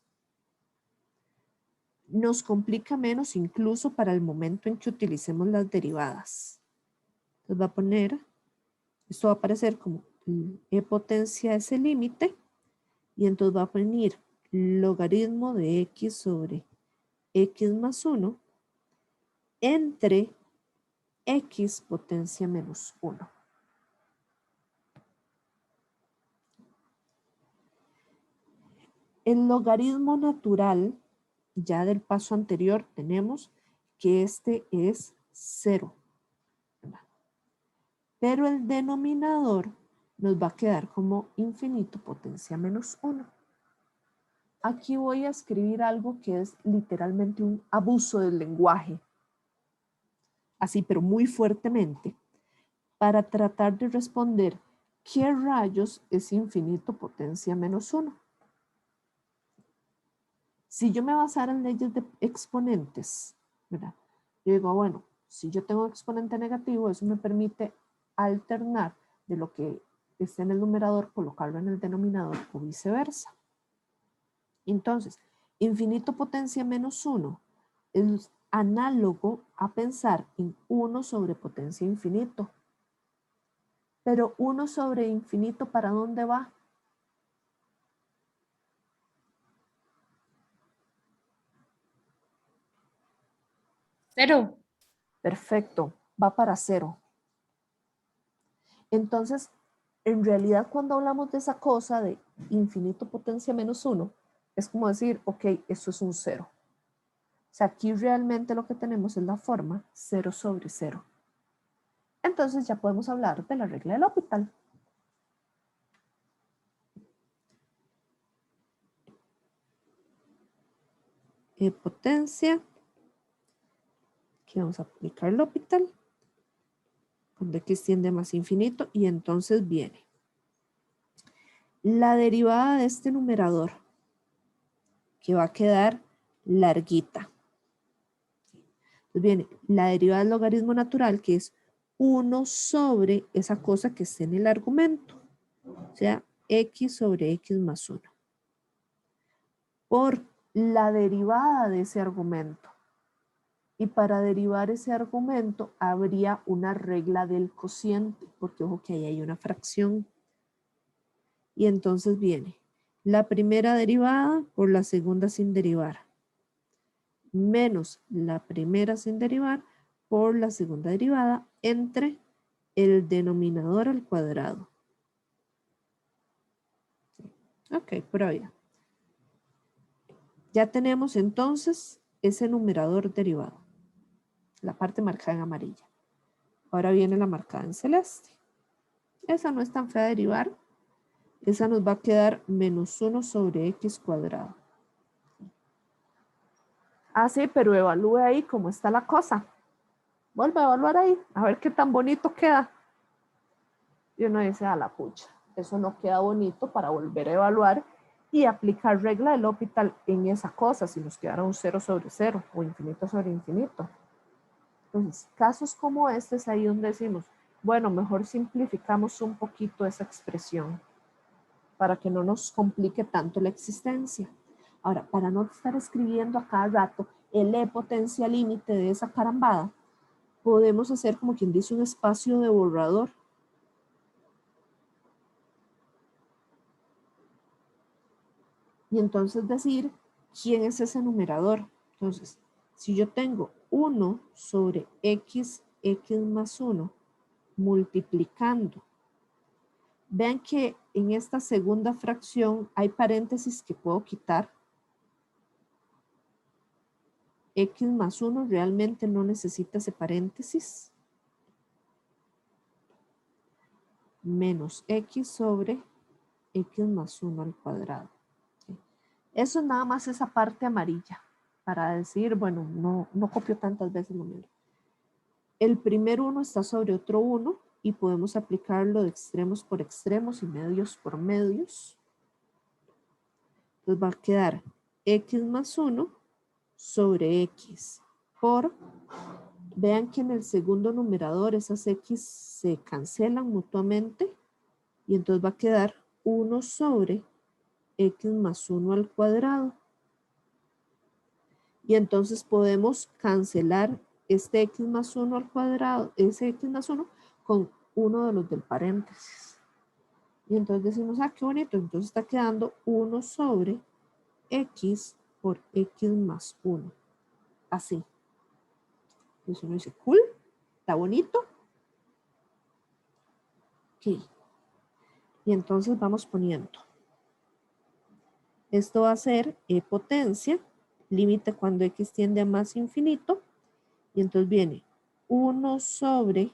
Nos complica menos incluso para el momento en que utilicemos las derivadas. Entonces va a poner, esto va a aparecer como e potencia ese límite y entonces va a venir logaritmo de x sobre x más 1 entre x potencia menos 1. El logaritmo natural, ya del paso anterior, tenemos que este es 0. Pero el denominador nos va a quedar como infinito potencia menos 1. Aquí voy a escribir algo que es literalmente un abuso del lenguaje. Así, pero muy fuertemente, para tratar de responder ¿qué rayos es infinito potencia menos 1? Si yo me basara en leyes de exponentes, ¿verdad? Yo digo, bueno, si yo tengo exponente negativo, eso me permite alternar de lo que esté en el numerador, colocarlo en el denominador o viceversa. Entonces, infinito potencia menos 1 es análogo a pensar en 1 sobre potencia infinito. Pero 1 sobre infinito, ¿para dónde va? Cero. Perfecto, va para 0. Entonces, en realidad cuando hablamos de esa cosa de infinito potencia menos 1, es como decir, ok, eso es un 0. O sea, aquí realmente lo que tenemos es la forma 0 sobre 0. Entonces ya podemos hablar de la regla del L'Hopital. Potencia. Aquí vamos a aplicar L'Hopital. Cuando x tiende a más infinito. Y entonces viene la derivada de este numerador, que va a quedar larguita. Entonces viene la derivada del logaritmo natural, que es 1 sobre esa cosa que esté en el argumento. O sea, x sobre x más 1. Por la derivada de ese argumento. Y para derivar ese argumento habría una regla del cociente, porque ojo que ahí hay una fracción. Y entonces viene la primera derivada por la segunda sin derivar, menos la primera sin derivar por la segunda derivada entre el denominador al cuadrado. Ok, por ahí. Ya tenemos entonces ese numerador derivado. La parte marcada en amarilla. Ahora viene la marcada en celeste. Esa no es tan fea de derivar. Esa nos va a quedar menos 1 sobre x cuadrado. Ah, sí, pero evalúe ahí cómo está la cosa. Vuelve a evaluar ahí, a ver qué tan bonito queda. Y uno dice, a la pucha, eso no queda bonito para volver a evaluar y aplicar regla del L'Hopital en esa cosa, si nos quedara un 0 sobre 0 o infinito sobre infinito. Entonces, casos como este es ahí donde decimos, bueno, mejor simplificamos un poquito esa expresión para que no nos complique tanto la existencia. Ahora, para no estar escribiendo a cada rato el E potencia límite de esa carambada, podemos hacer como quien dice un espacio de borrador. Y entonces decir, ¿quién es ese numerador? Entonces, si yo tengo 1 sobre x más 1 multiplicando, vean que en esta segunda fracción hay paréntesis que puedo quitar. X más 1 realmente no necesita ese paréntesis. Menos x sobre x más 1 al cuadrado. Eso nada más esa parte amarilla. Para decir, bueno, no copio tantas veces lo mismo. El primer 1 está sobre otro 1 y podemos aplicarlo de extremos por extremos y medios por medios. Entonces va a quedar x más 1 sobre x por, vean que en el segundo numerador esas x se cancelan mutuamente y entonces va a quedar 1 sobre x más 1 al cuadrado. Y entonces podemos cancelar este x más 1 al cuadrado, ese x más 1 con uno de los del paréntesis. Y entonces decimos, ah, qué bonito, entonces está quedando 1 sobre x por x más 1. Así. Entonces uno dice, cool, está bonito. Ok. Y entonces vamos poniendo. Esto va a ser E potencia, límite cuando x tiende a más infinito. Y entonces viene 1 sobre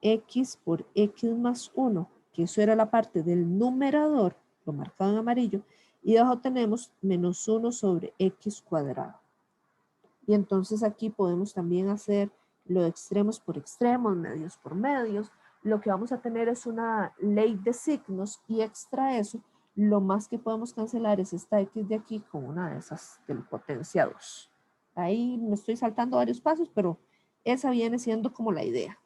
x por x más 1, que eso era la parte del numerador, lo marcado en amarillo. Y debajo tenemos menos 1 sobre x cuadrado. Y entonces aquí podemos también hacer lo de extremos por extremos, medios por medios. Lo que vamos a tener es una ley de signos y extra eso, lo más que podemos cancelar es esta x de aquí con una de esas del potencia 2. Ahí me estoy saltando varios pasos, pero esa viene siendo como la idea.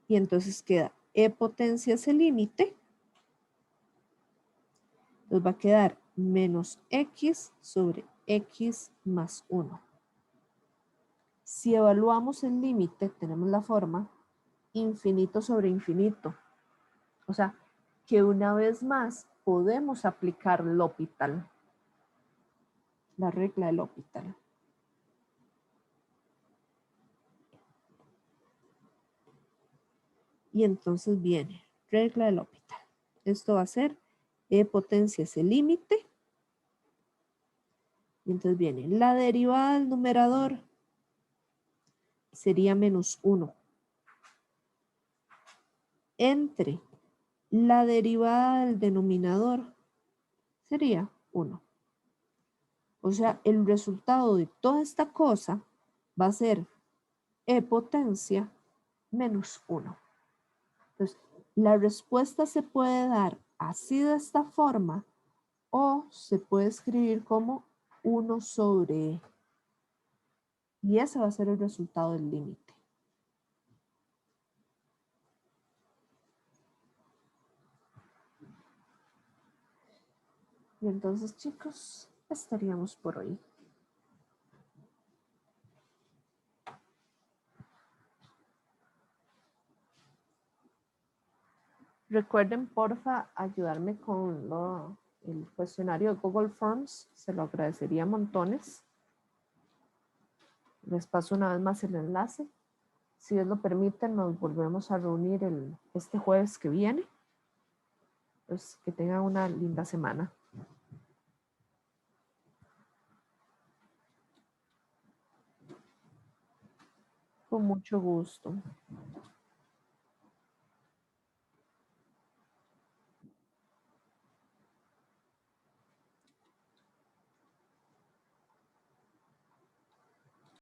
Y entonces queda E potencia ese límite. Entonces va a quedar menos x sobre x más 1. Si evaluamos el límite, tenemos la forma infinito sobre infinito. O sea, que una vez más podemos aplicar L'Hopital, la regla del L'Hopital. Y entonces viene regla del L'Hopital. Esto va a ser e potencia es el límite. Y entonces viene la derivada del numerador sería menos 1. Entre la derivada del denominador sería 1. O sea, el resultado de toda esta cosa va a ser e potencia menos 1. Entonces, la respuesta se puede dar así de esta forma o se puede escribir como 1 sobre e. Y ese va a ser el resultado del límite. Y entonces, chicos, estaríamos por hoy. Recuerden, porfa, ayudarme con el cuestionario de Google Forms. Se lo agradecería montones. Les paso una vez más el enlace. Si Dios lo permite, nos volvemos a reunir este jueves que viene. Pues que tengan una linda semana. Con mucho gusto.